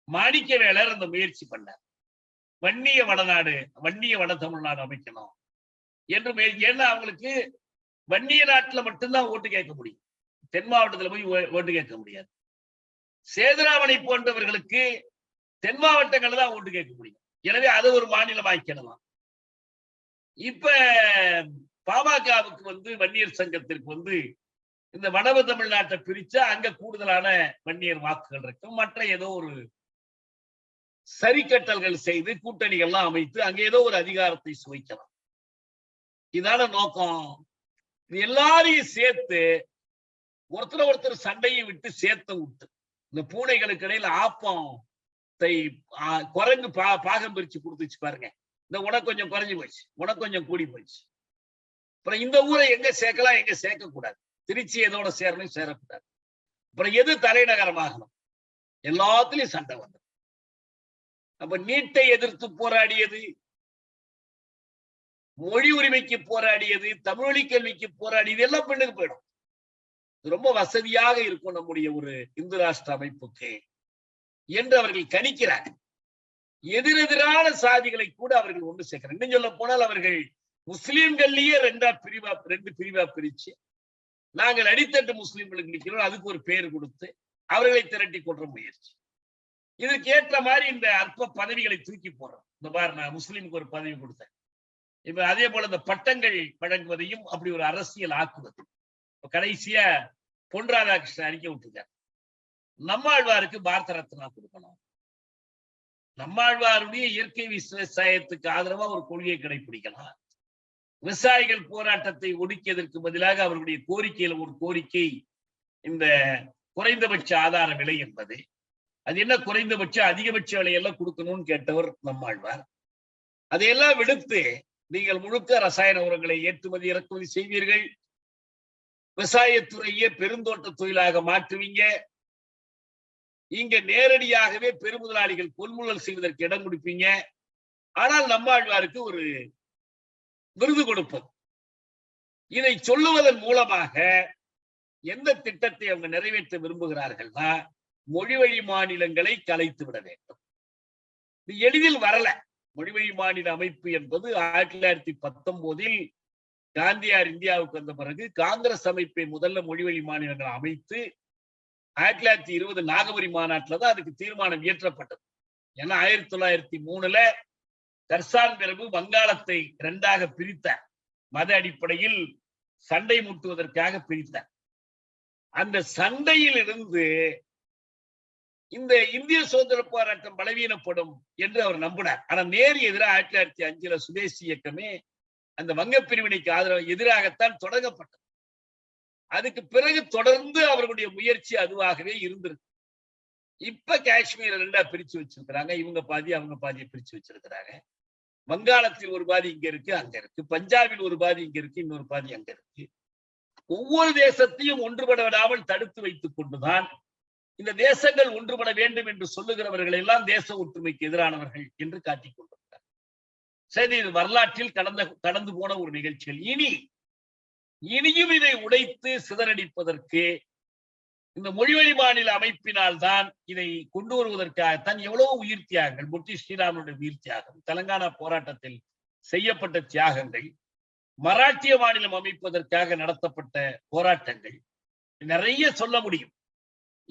மாணிக்கவேலர் அந்த முயற்சி பண்ணார். வன்னிய வடநாடு, வன்னிய வட தமிழ்நாடு அமைக்கணும் என்று. ஏன்னா அவங்களுக்கு வன்னிய நாட்டுல மட்டும்தான் ஓட்டு கேட்க முடியும், தென் மாவட்டத்துல போய் ஓட்டு கேட்க முடியாது. சேதுராமனை போன்றவர்களுக்கு தென் மாவட்டங்கள்ல தான் ஓட்டு கேட்க முடியும். எனவே அதை ஒரு மாநிலமாக்கிடலாம். இப்ப பாமகவுக்கு வன்னியர் சங்கத்திற்கு இந்த வட தமிழ்நாட்டை பிரிச்சா அங்க கூடுதலான வன்னியர் வாக்குகள் இருக்கும். மற்ற ஏதோ ஒரு சரிக்கட்டல்கள் செய்து கூட்டணிகள்லாம் அமைத்து அங்க ஏதோ ஒரு அதிகாரத்தை சுவைக்கலாம். இதான நோக்கம். இது எல்லாரையும் சேர்த்து ஒருத்தர் சண்டையை விட்டு சேர்த்து விட்டு இந்த பூனைகளுக்கு இடையில ஆப்பத்தை குரங்கு பாகம் பிரிச்சு கொடுத்துச்சு பாருங்க. இந்த உனக்கு கொஞ்சம் குறைஞ்சு போச்சு, உனக்கு கொஞ்சம் கூடி போச்சு. அப்புறம் இந்த ஊரை எங்க சேர்க்கலாம், எங்க சேர்க்க கூடாது, திருச்சி எதோட சேரணும், சேரக்கூடாது. அப்புறம் எது தலைநகரமாகணும், எல்லாத்துலயும் சண்டை வந்து. அப்ப நீட்டை எதிர்த்து போராடியது, மொழி உரிமைக்கு போராடியது, தமிழ் கல்விக்கு போராடியது எல்லாம் பெண்ணுக்கு போயிடும். ரொம்ப வசதியாக இருக்கும் நம்முடைய ஒரு இந்து ராஷ்டிர அமைப்புக்கு என்று அவர்கள் கணிக்கிறாங்க. எதிரெதிரான சாதிகளை கூட அவர்கள் ஒன்று சேர்க்கிறாங்க. இன்னும் சொல்ல போனால் அவர்கள் முஸ்லிம்கள்லயே ரெண்டு பிரிவா பிரிச்சு நாங்கள் அடித்தட்டு முஸ்லிம்களுக்கு நிற்கிறோம், அதுக்கு ஒரு பேர் கொடுத்து அவர்களை திரட்டி கொன்ற முயற்சி. இதற்கு ஏற்ற மாதிரி இந்த அற்ப பதவிகளை தூக்கி போடுறோம். இந்த பாரு, நான் முஸ்லிமுக்கு ஒரு பதவி கொடுத்தேன். இப்ப அதே போல இந்த பட்டங்கள் வழங்குவதையும் அப்படி ஒரு அரசியல் ஆக்குவது. கடைசியா பொன் ராதாகிருஷ்ணன் அறிக்கை விட்டுருக்காரு, நம்மாழ்வாருக்கு பாரத ரத்னா கொடுக்கணும், நம்மாழ்வாருடைய இயற்கை விவசாயத்துக்கு ஆதரவா ஒரு கொள்கையை கடைபிடிக்கலாம், விவசாயிகள் போராட்டத்தை ஒடுக்கியதற்கு பதிலாக அவருடைய கோரிக்கையில ஒரு கோரிக்கை இந்த குறைந்தபட்ச ஆதார விலை என்பது. அது என்ன குறைந்தபட்ச அதிகபட்ச விலையெல்லாம் கொடுக்கணும்னு கேட்டவர் நம்மாழ்வார். அதையெல்லாம் விடுத்து நீங்கள் முழுக்க ரசாயன உரங்களை ஏற்றுமதி இறக்குமதி செய்வீர்கள், விவசாயத்துறையே பெருந்தோட்ட தொழிலாக மாற்றுவீங்க, இங்க நேரடியாகவே பெருமுதலாளிகள் கொள்முதல் செய்வதற்கு இடம் கொடுப்பீங்க. ஆனால் நம்மாழ்வாருக்கு ஒரு விருது கொடுப்பது. இதை சொல்லுவதன் மூலமாக எந்த திட்டத்தை அவங்க நிறைவேற்ற விரும்புகிறார்கள்னா மொழிவழி மாநிலங்களை கலைத்து விட வேண்டும். இது எளிதில் வரல. மொழிவழி மாநில அமைப்பு என்பது 1919 காந்தியார் இந்தியாவுக்கு வந்த பிறகு காங்கிரஸ் அமைப்பை முதல்ல மொழிவழி மாநிலங்களை அமைத்து 1920 நாகபுரி மாநாட்டில் தான் அதுக்கு தீர்மானம் இயற்றப்பட்டது. ஏன்னா 1903 கர்சான் பிரபு வங்காளத்தை 2ஆக பிரித்தார், மத அடிப்படையில் சண்டை முட்டுவதற்காக பிரித்தார். அந்த சண்டையில் இருந்து இந்த இந்திய சுதந்திர போராட்டம் பலவீனப்படும் என்று அவர் நம்பினார். ஆனா நேரு எதிராக 1905 சுதேசி இயக்கமே அந்த வங்க பிரிவினைக்கு எதிராகத்தான் தொடங்கப்பட்டது. அதுக்கு பிறகு தொடர்ந்து அவர்களுடைய முயற்சி அதுவாகவே இருந்திருக்கு. இப்ப காஷ்மீர் 2ஆ பிரிச்சு வச்சிருக்கிறாங்க, இவங்க பாதி அவங்க பாதியை பிரிச்சு வச்சிருக்கிறாங்க. வங்காளத்தில் ஒரு பாதி இங்க இருக்கு, அங்க இருக்கு, பஞ்சாபில் ஒரு பாதி இங்க இருக்கு, இன்னொரு பாதி அங்க இருக்கு. ஒவ்வொரு தேசத்தையும் ஒன்றுபட விடாமல் தடுத்து வைத்துக் கொண்டுதான் இந்த தேசங்கள் ஒன்றுபட வேண்டும் என்று சொல்லுகிறவர்கள் எல்லாம் தேச ஒற்றுமைக்கு எதிரானவர்கள் என்று காட்டிக் கொண்டிருக்கிறார். சரி, இது வரலாற்றில் கடந்து போன ஒரு நிகழ்ச்சிகள். இனியும் இதை உடைத்து சிதறடிப்பதற்கு இந்த மொழிவழி மாநில அமைப்பினால் தான் இதை கொண்டு வருவதற்காகத்தான் எவ்வளவு உயிர் தியாகங்கள், பொட்டி ஸ்ரீராமனுடைய உயிர் தியாகம், தெலங்கானா போராட்டத்தில் செய்யப்பட்ட தியாகங்கள், மராட்டிய மாநிலம் அமைப்பதற்காக நடத்தப்பட்ட போராட்டங்கள், நிறைய சொல்ல முடியும்.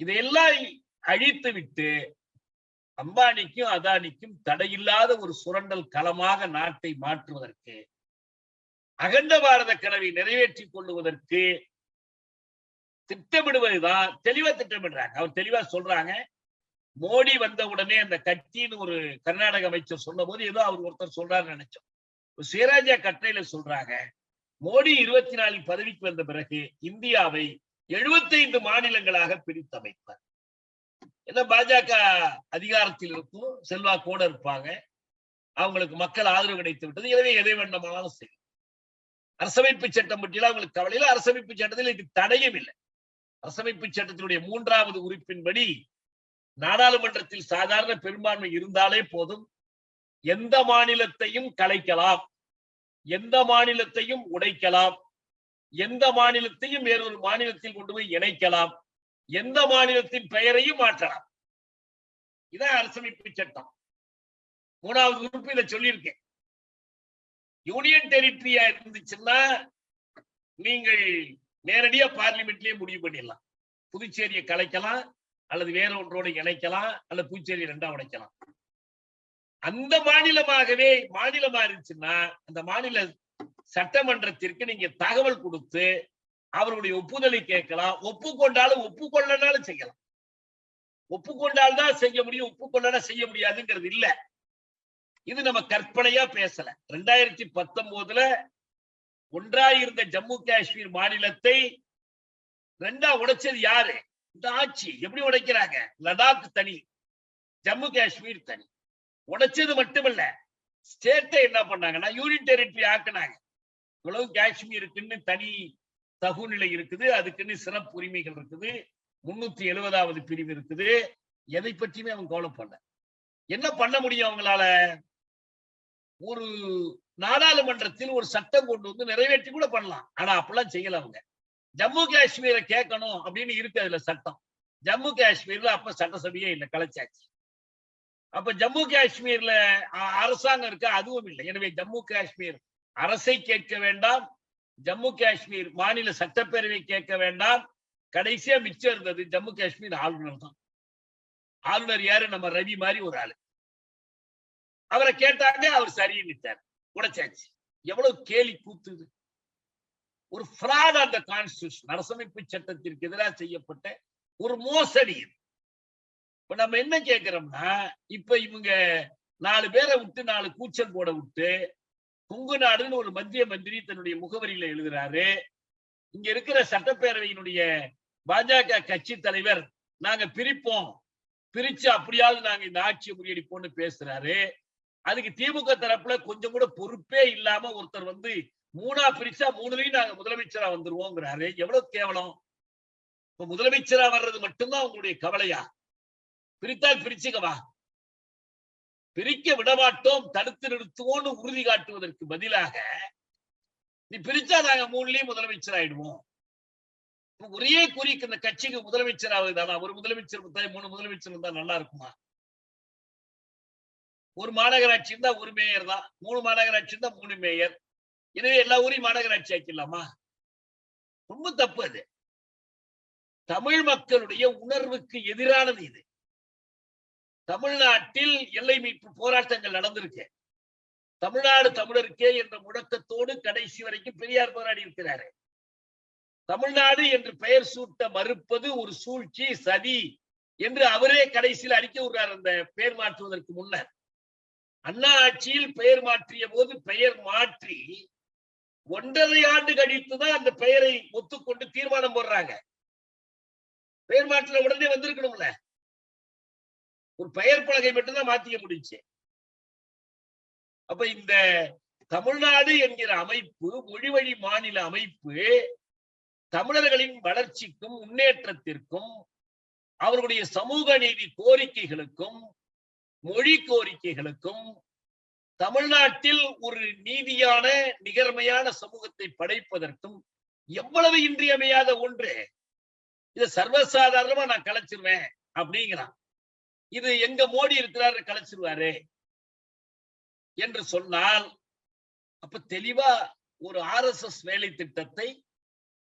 இதையெல்லாம் அழித்து விட்டு அம்பானிக்கும் அதானிக்கும் தடையில்லாத ஒரு சுரண்டல் களமாக நாட்டை மாற்றுவதற்கு, அகண்ட பாரத கனவை நிறைவேற்றிக் கொள்ளுவதற்கு திட்டமிடுவதுதான் தெளிவா திட்டமிடுறாங்க. அவர் தெளிவா சொல்றாங்க. மோடி வந்த உடனே அந்த கட்சின்னு ஒரு கர்நாடக அமைச்சர் சொன்ன போது ஏதோ அவர் ஒருத்தர் சொல்றாருன்னு நினைச்சோம். சிவராஜா கட்டையில சொல்றாங்க, மோடி 24 பதவிக்கு வந்த பிறகு இந்தியாவை 75 மாநிலங்களாக பிரித்தமைப்பார். ஏன்னா பாஜக அதிகாரத்தில் இருக்கும், செல்வாக்கோட இருப்பாங்க, அவங்களுக்கு மக்கள் ஆதரவு கிடைத்து விட்டது. எனவே எதை வேண்டுமானாலும் செய்யும். அரசமைப்பு சட்டம் பற்றியெல்லாம் அவங்களுக்கு கவலையில், அரசமைப்பு சட்டத்தில் இதுக்கு தடையும் இல்லை. அரசமைப்பு சட்டத்தினுடைய 3வது உறுப்பின்படி நாடாளுமன்றத்தில் சாதாரண பெரும்பான்மை இருந்தாலே போதும், எந்த மாநிலத்தையும் கலைக்கலாம், எந்த மாநிலத்தையும் உடைக்கலாம், எந்த மாநிலத்தையும் வேறொரு மாநிலத்தில் கொண்டு போய் இணைக்கலாம், எந்த மாநிலத்தின் பெயரையும் மாற்றலாம். இதான் அரசமைப்பு சட்டம். 3வது உறுப்பு இதை சொல்லியிருக்கேன். யூனியன் டெரிட்டரியா இருந்துச்சுன்னா நீங்கள் நேரடியா பார்லிமெண்ட்லயே முடிவு பண்ணிடலாம். புதுச்சேரியை கலைக்கலாம், அல்லது வேற ஒன்றோடு இணைக்கலாம், அல்லது புதுச்சேரி 2ஆ உடைக்கலாம். அந்த மாநிலமாகவே மாநிலமா இருந்துச்சுன்னா அந்த மாநில சட்டமன்றத்திற்கு நீங்க தகவல் கொடுத்து அவருடைய ஒப்புதலை கேட்கலாம். ஒப்புக்கொண்டாலும் ஒப்புக்கொள்ளனாலும் செய்யலாம். ஒப்புக்கொண்டால்தான் செய்ய முடியும், ஒப்புக்கொள்ளனா செய்ய முடியாதுங்கிறது இல்ல. இது நம்ம கற்பனையா பேசல. 2019 ஒன்றாயிருந்த ஜம்மு காஷ்மீர் மாநிலத்தை 2ஆ உடைச்சது யாரு? இந்த ஆட்சி. எப்படி உடைக்கிறாங்க? லடாக் தனி, ஜம்மு காஷ்மீர் தனி. உடைச்சது மட்டுமல்ல, ஸ்டேட்டை என்ன பண்ணாங்கன்னா யூனியன் டெரிட்டரி ஆக்குனாங்க. இவ்வளவு காஷ்மீருக்குன்னு தனி தகுநிலை இருக்குது, அதுக்குன்னு சிறப்பு உரிமைகள் இருக்குது, 370வது பிரிவு இருக்குது. எதை பற்றியுமே அவங்க கவலைப்படல. என்ன பண்ண முடியும் அவங்களால? ஒரு நாடாளுமன்றத்தில் ஒரு சட்டம் கொண்டு வந்து நிறைவேற்றி கூட பண்ணலாம். ஆனா அப்பெல்லாம் செய்யல அவங்க. ஜம்மு காஷ்மீரை கேட்கணும் அப்படின்னு இருக்கு அதுல சட்டம். ஜம்மு காஷ்மீர்ல அப்ப சட்டசபையே இல்லை, கலைச்சாச்சு. அப்ப ஜம்மு காஷ்மீர்ல அரசாங்கம் இருக்கு, அதுவும் இல்லை. எனவே ஜம்மு காஷ்மீர் அரசை கேட்க வேண்டாம், ஜம்மு காஷ்மீர் மாநில சட்டப்பேரவை கேட்க வேண்டாம். கடைசியா மிச்சம் இருந்தது ஜம்மு காஷ்மீர் ஆளுநர் தான். ஆளுநர் யாரு? நம்ம ரவி மாதிரி ஒரு ஆளு. அவரை கேட்டாங்க, அவர் சரின்னுட்டார், உடைச்சாச்சு. எவ்வளவு கேலி கூத்துது! ஒரு ஃப்ராட் ஆன் த கான்ஸ்டிடியூஷன், அரசமைப்பு சட்டத்திற்கு எதிராக செய்யப்பட்ட ஒரு மோசடி. இப்ப நம்ம என்ன கேட்கிறோம்னா, இப்ப இவங்க 4 பேரை விட்டு 4 கூச்சல் போட விட்டு கொங்கு நாடுன்னு ஒரு மத்திய மந்திரி தன்னுடைய முகவரியில எழுதுறாரு. இங்க இருக்கிற சட்டப்பேரவையினுடைய பாஜக கட்சி தலைவர் நாங்க பிரிப்போம், பிரிச்சு அப்படியாவது நாங்க இந்த ஆட்சியை முறியடிப்போம்னு பேசுறாரு. அதுக்கு திமுக தரப்புல கொஞ்சம் கூட பொறுப்பே இல்லாம ஒருத்தர் வந்து 3ஆ பிரிச்சா 3லயும் நாங்க முதலமைச்சரா வந்துருவோங்கிறாரு. எவ்வளவு கேவலம்! இப்ப முதலமைச்சரா வர்றது மட்டும்தான் உங்களுடைய கவலையா? பிரித்தால் பிரிச்சுக்கவா, பிரிக்க விடமாட்டோம், தடுத்து நிறுத்துவோம்னு உறுதி காட்டுவதற்கு பதிலாக நீ பிரிச்சா நாங்க 3லயும் முதலமைச்சர் ஆயிடுவோம். ஒரே குறிக்கு இந்த கட்சிக்கு முதலமைச்சர் ஆகுதுதானா? ஒரு முதலமைச்சர் 3 முதலமைச்சர் இருந்தா நல்லா இருக்குமா? ஒரு மாநகராட்சி இருந்தா ஒரு மேயர் தான், 3 மாநகராட்சி இருந்தா 3 மேயர். எனவே எல்லா ஊரையும் மாநகராட்சி ஆக்கிடலாமா? ரொம்ப தப்பு அது. தமிழ் மக்களுடைய உணர்வுக்கு எதிரானது இது. தமிழ்நாட்டில் எல்லை மீட்பு போராட்டங்கள் நடந்திருக்கு. தமிழ்நாடு தமிழருக்கே என்ற முழக்கத்தோடு கடைசி வரைக்கும் பெரியார் போராடி இருக்கிறாரு. தமிழ்நாடு என்று பெயர் சூட்ட மறுப்பது ஒரு சூழ்ச்சி, சதி என்று அவரே கடைசியில் அறிக்கை விடுறார். அந்த பெயர் மாற்றுவதற்கு முன்னர் அண்ணா ஆட்சியில் பெயர் மாற்றிய போது பெயர் மாற்றி 1.5 ஆண்டு கழித்துதான் அந்த பெயரை ஒத்துக்கொண்டு தீர்மானம் போடுறாங்க. பெயர் மாற்ற உடனே வந்திருக்கணும்ல. ஒரு பெயர் பலகை மட்டும்தான் மாத்திக்க முடிச்சு. அப்ப இந்த தமிழ்நாடு என்கிற அமைப்பு, மொழிவழி மாநில அமைப்பு, தமிழர்களின் வளர்ச்சிக்கும் முன்னேற்றத்திற்கும் அவர்களுடைய சமூக நீதி கோரிக்கைகளுக்கும் மொழி கோரிக்கைகளுக்கும் தமிழ்நாட்டில் ஒரு நீதியான நிகர்மையான சமூகத்தை படைப்பதற்கும் எவ்வளவு இன்றியமையாத ஒன்று. இதை சர்வசாதாரணமா நான் கலைச்சிருவேன் அப்படிங்கிறான். இது எங்க மோடி இருக்கிறாரு கலைச்சிருவாரு என்று சொன்னால், அப்ப தெளிவா ஒரு RSS வேலை திட்டத்தை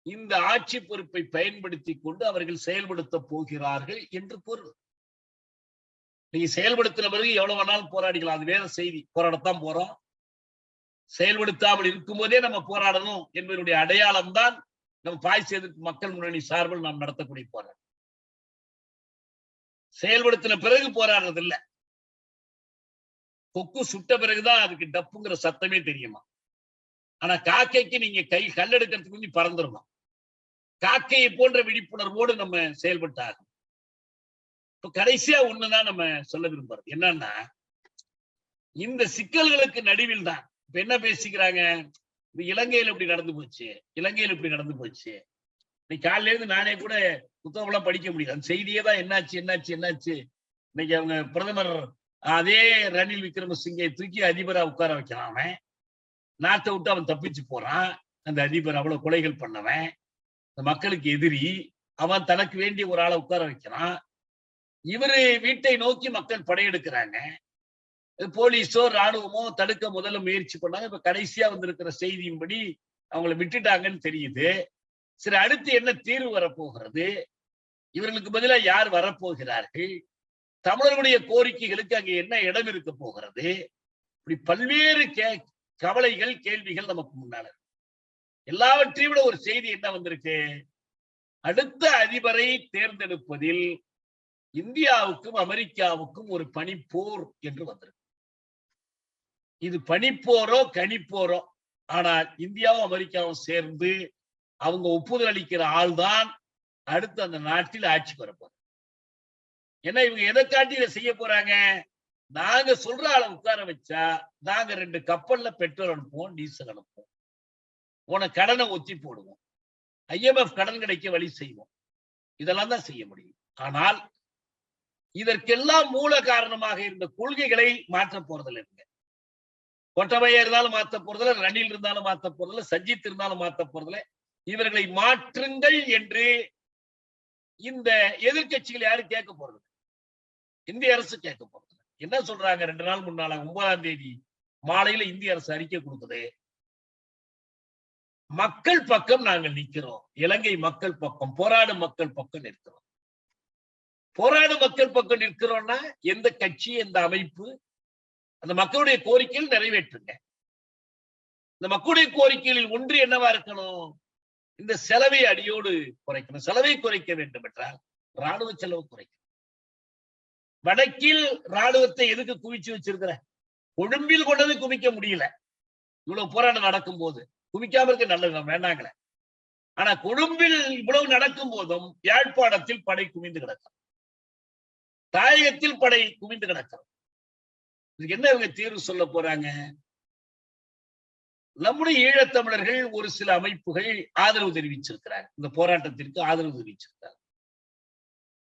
இந்த ஆட்சி பொறுப்பை பயன்படுத்தி கொண்டு அவர்கள் செயல்படுத்த போகிறார்கள் என்று பொருள். நீங்க செயல்படுத்தின பிறகு எவ்வளவு வேணாலும் போராடிக்கலாம், அது வேற செய்தி. போராடத்தான் போறோம். செயல்படுத்தாமல் இருக்கும் போதே நம்ம போராடணும் என்பதனுடைய அடையாளம் தான் நம்ம பாய்ஸ் எதிர்ப்பு மக்கள் முன்னணி சார்பில் நாம் நடத்தக்கூடிய போராட்டம். செயல்படுத்தின பிறகு போராடுறது இல்ல. கொக்கு சுட்ட பிறகுதான் அதுக்கு டப்புங்கிற சத்தமே தெரியுமா. ஆனா காக்கைக்கு நீங்க கல்லெடுக்கிறதுக்கு முந்தி பறந்துருமா. காக்கையை போன்ற விழிப்புணர்வோடு நம்ம செயல்பட்டாகும். இப்ப கடைசியா ஒண்ணுதான் நம்ம சொல்ல விரும்புறது என்னன்னா, இந்த சிக்கல்களுக்கு நடுவில் தான் இப்ப என்ன பேசிக்கிறாங்க, இலங்கையில் இப்படி நடந்து போச்சு, இலங்கையில் இப்படி நடந்து போச்சு. இன்னைக்கு காலையில இருந்து நானே கூட புத்தகம் எல்லாம் படிக்க முடியாது. அந்த செய்தியே தான் என்னாச்சு என்னாச்சு என்னாச்சு. இன்னைக்கு அவங்க பிரதமர் அதே ரணில் விக்ரமசிங்கை தூக்கி அதிபரா உட்கார வைக்கிறான். அவன் நாட்டை விட்டு அவன் தப்பிச்சு போறான். அந்த அதிபர் அவ்வளவு கொலைகள் பண்ணவன், இந்த மக்களுக்கு எதிரி. அவன் தனக்கு வேண்டிய ஒரு ஆளை உட்கார வைக்கிறான். இவரு வீட்டை நோக்கி மக்கள் படையெடுக்கிறாங்க. போலீஸோ ராணுவமோ தடுக்க முதல்ல முயற்சி பண்ணாங்க. இப்ப கடைசியா வந்திருக்கிற செய்தியின்படி அவங்களை விட்டுட்டாங்கன்னு தெரியுது. சரி, அடுத்து என்ன தீர்வு வரப்போகிறது, இவர்களுக்கு பதிலாக யார் வரப்போகிறார்கள், தமிழர்களுடைய கோரிக்கைகளுக்கு அங்கே என்ன இடம் இருக்க போகிறது, இப்படி பல்வேறு கவலைகள் கேள்விகள் நமக்கு முன்னால. எல்லாவற்றையும் விட ஒரு செய்தி என்ன வந்திருக்கு, அடுத்த அதிபரை தேர்ந்தெடுப்பதில் இந்தியாவுக்கும் அமெரிக்காவுக்கும் ஒரு பனிப்போர் என்று வந்திருக்கு. இது பனிப்போரோ கனிப்போரோ, ஆனால் இந்தியாவும் அமெரிக்காவும் சேர்ந்து அவங்க ஒப்புதல் அளிக்கிற ஆள் தான் அடுத்து அந்த நாட்டில் ஆட்சி வரப்போறாங்க. ஏன்னா இவங்க எதை காட்டி இதை செய்ய போறாங்க, நாங்க சொல்ற ஆளை உட்கார வச்சா நாங்க 2 கப்பல்ல பெட்ரோல் அனுப்புவோம், டீசல் அனுப்புவோம், போன கடனை ஒத்தி போடுவோம், IMF கடன் கிடைக்க வழி செய்வோம், இதெல்லாம் தான் செய்ய முடியும். ஆனால் இதற்கெல்லாம் மூல காரணமாக இருந்த கொள்கைகளை மாற்ற போறதில்லை. கோட்டபய இருந்தாலும் மாற்ற போறதில்லை, ரணில் இருந்தாலும் மாற்ற போறதில்லை, சஜித் இருந்தாலும் மாற்ற போறதில்லை. இவர்களை மாற்றுங்கள் என்று இந்த எதிர்கட்சிகள் யாரும் கேட்க போறது, இந்திய அரசு கேட்க போறது. என்ன சொல்றாங்க, 2 நாள் முன்னால 9ஆம் தேதி மாலையில இந்திய அரசு அறிக்கை கொடுத்தது, மக்கள் பக்கம் நாங்கள் நிற்கிறோம், இலங்கை மக்கள் பக்கம், போராடும் மக்கள் பக்கம் நிற்கிறோம். போராடும் மக்கள் பக்கம் நிற்கிறோம்னா எந்த கட்சி எந்த அமைப்பு அந்த மக்களுடைய கோரிக்கைகள் நிறைவேற்றுங்க. இந்த மக்களுடைய கோரிக்கைகளில் ஒன்று என்னவா இருக்கணும், இந்த செலவை அடியோடு குறைக்கணும். செலவை குறைக்க வேண்டும் என்றால் ராணுவ செலவு குறைக்கணும். வடக்கில் ராணுவத்தை எதுக்கு குவிச்சு வச்சிருக்கிற, கொழும்பில் கொண்டது குவிக்க முடியல, இவ்வளவு போராட்டம் நடக்கும் போது குவிக்காம இருக்க நல்லது வேண்டாங்களே. ஆனா கொழும்பில் இவ்வளவு நடக்கும் போதும் யாழ்ப்பாணத்தில் படை குவிந்து கிடக்கும், தாயகத்தில் படை குவிந்து கிடக்கும். இதுக்கு என்ன இவங்க தீர்வு சொல்ல போறாங்க, நம்முடைய ஈழத்தமிழர்கள் ஒரு சில அமைப்புகள் ஆதரவு தெரிவிச்சிருக்கிறாங்க, இந்த போராட்டத்திற்கு ஆதரவு தெரிவிச்சிருக்காங்க.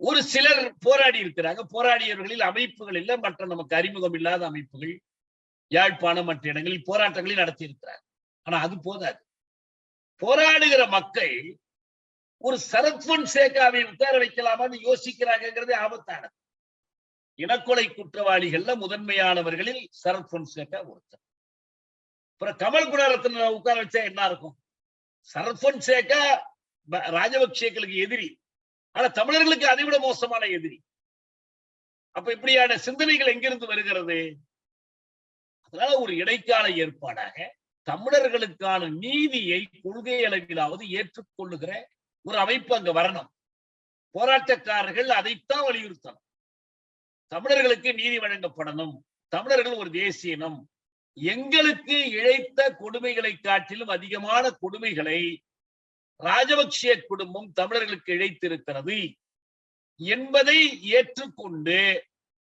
ஒரு சிலர் போராடி இருக்கிறாங்க. போராடியவர்களில் அமைப்புகள் இல்ல, மற்ற நமக்கு அறிமுகம் இல்லாத அமைப்புகள் யாழ்ப்பாணம் மற்ற இடங்களில் போராட்டங்களை நடத்தி இருக்கிறாங்க. ஆனா அது போதாது. போராடுகிற மக்கள் ஒரு சரத் பொன்சேகாவை உட்கார வைக்கலாமான்னு யோசிக்கிறாங்கிறதே ஆபத்தானது. இனக்கொலை குற்றவாளிகள்ல முதன்மையானவர்களில் சரத் பொன்சேகா ஒருத்தர். அப்புறம் கமல் குணரத்ன உட்கார வச்சா என்ன இருக்கும், சரத் பொன்சேகா ராஜபக்சேக்களுக்கு எதிரி, ஆனா தமிழர்களுக்கு அதை விட மோசமான எதிரி. அப்ப இப்படியான சிந்தனைகள் எங்கிருந்து வருகிறது, அதனால ஒரு இடைக்கால ஏற்பாடாக தமிழர்களுக்கான நீதியை கொள்கை அளவிலாவது ஏற்றுக்கொள்ளுகிற ஒரு அமைப்பு அங்க வரணும். போராட்டக்காரர்கள் அதைத்தான் வலியுறுத்தணும், தமிழர்களுக்கு நீதி வழங்கப்படணும், தமிழர்கள் ஒரு தேசிய இனம், எங்களுக்கு இழைத்த கொடுமைகளை காட்டிலும் அதிகமான கொடுமைகளை ராஜபக்சே குடும்பம் தமிழர்களுக்கு இழைத்திருக்கிறது என்பதை ஏற்றுக்கொண்டு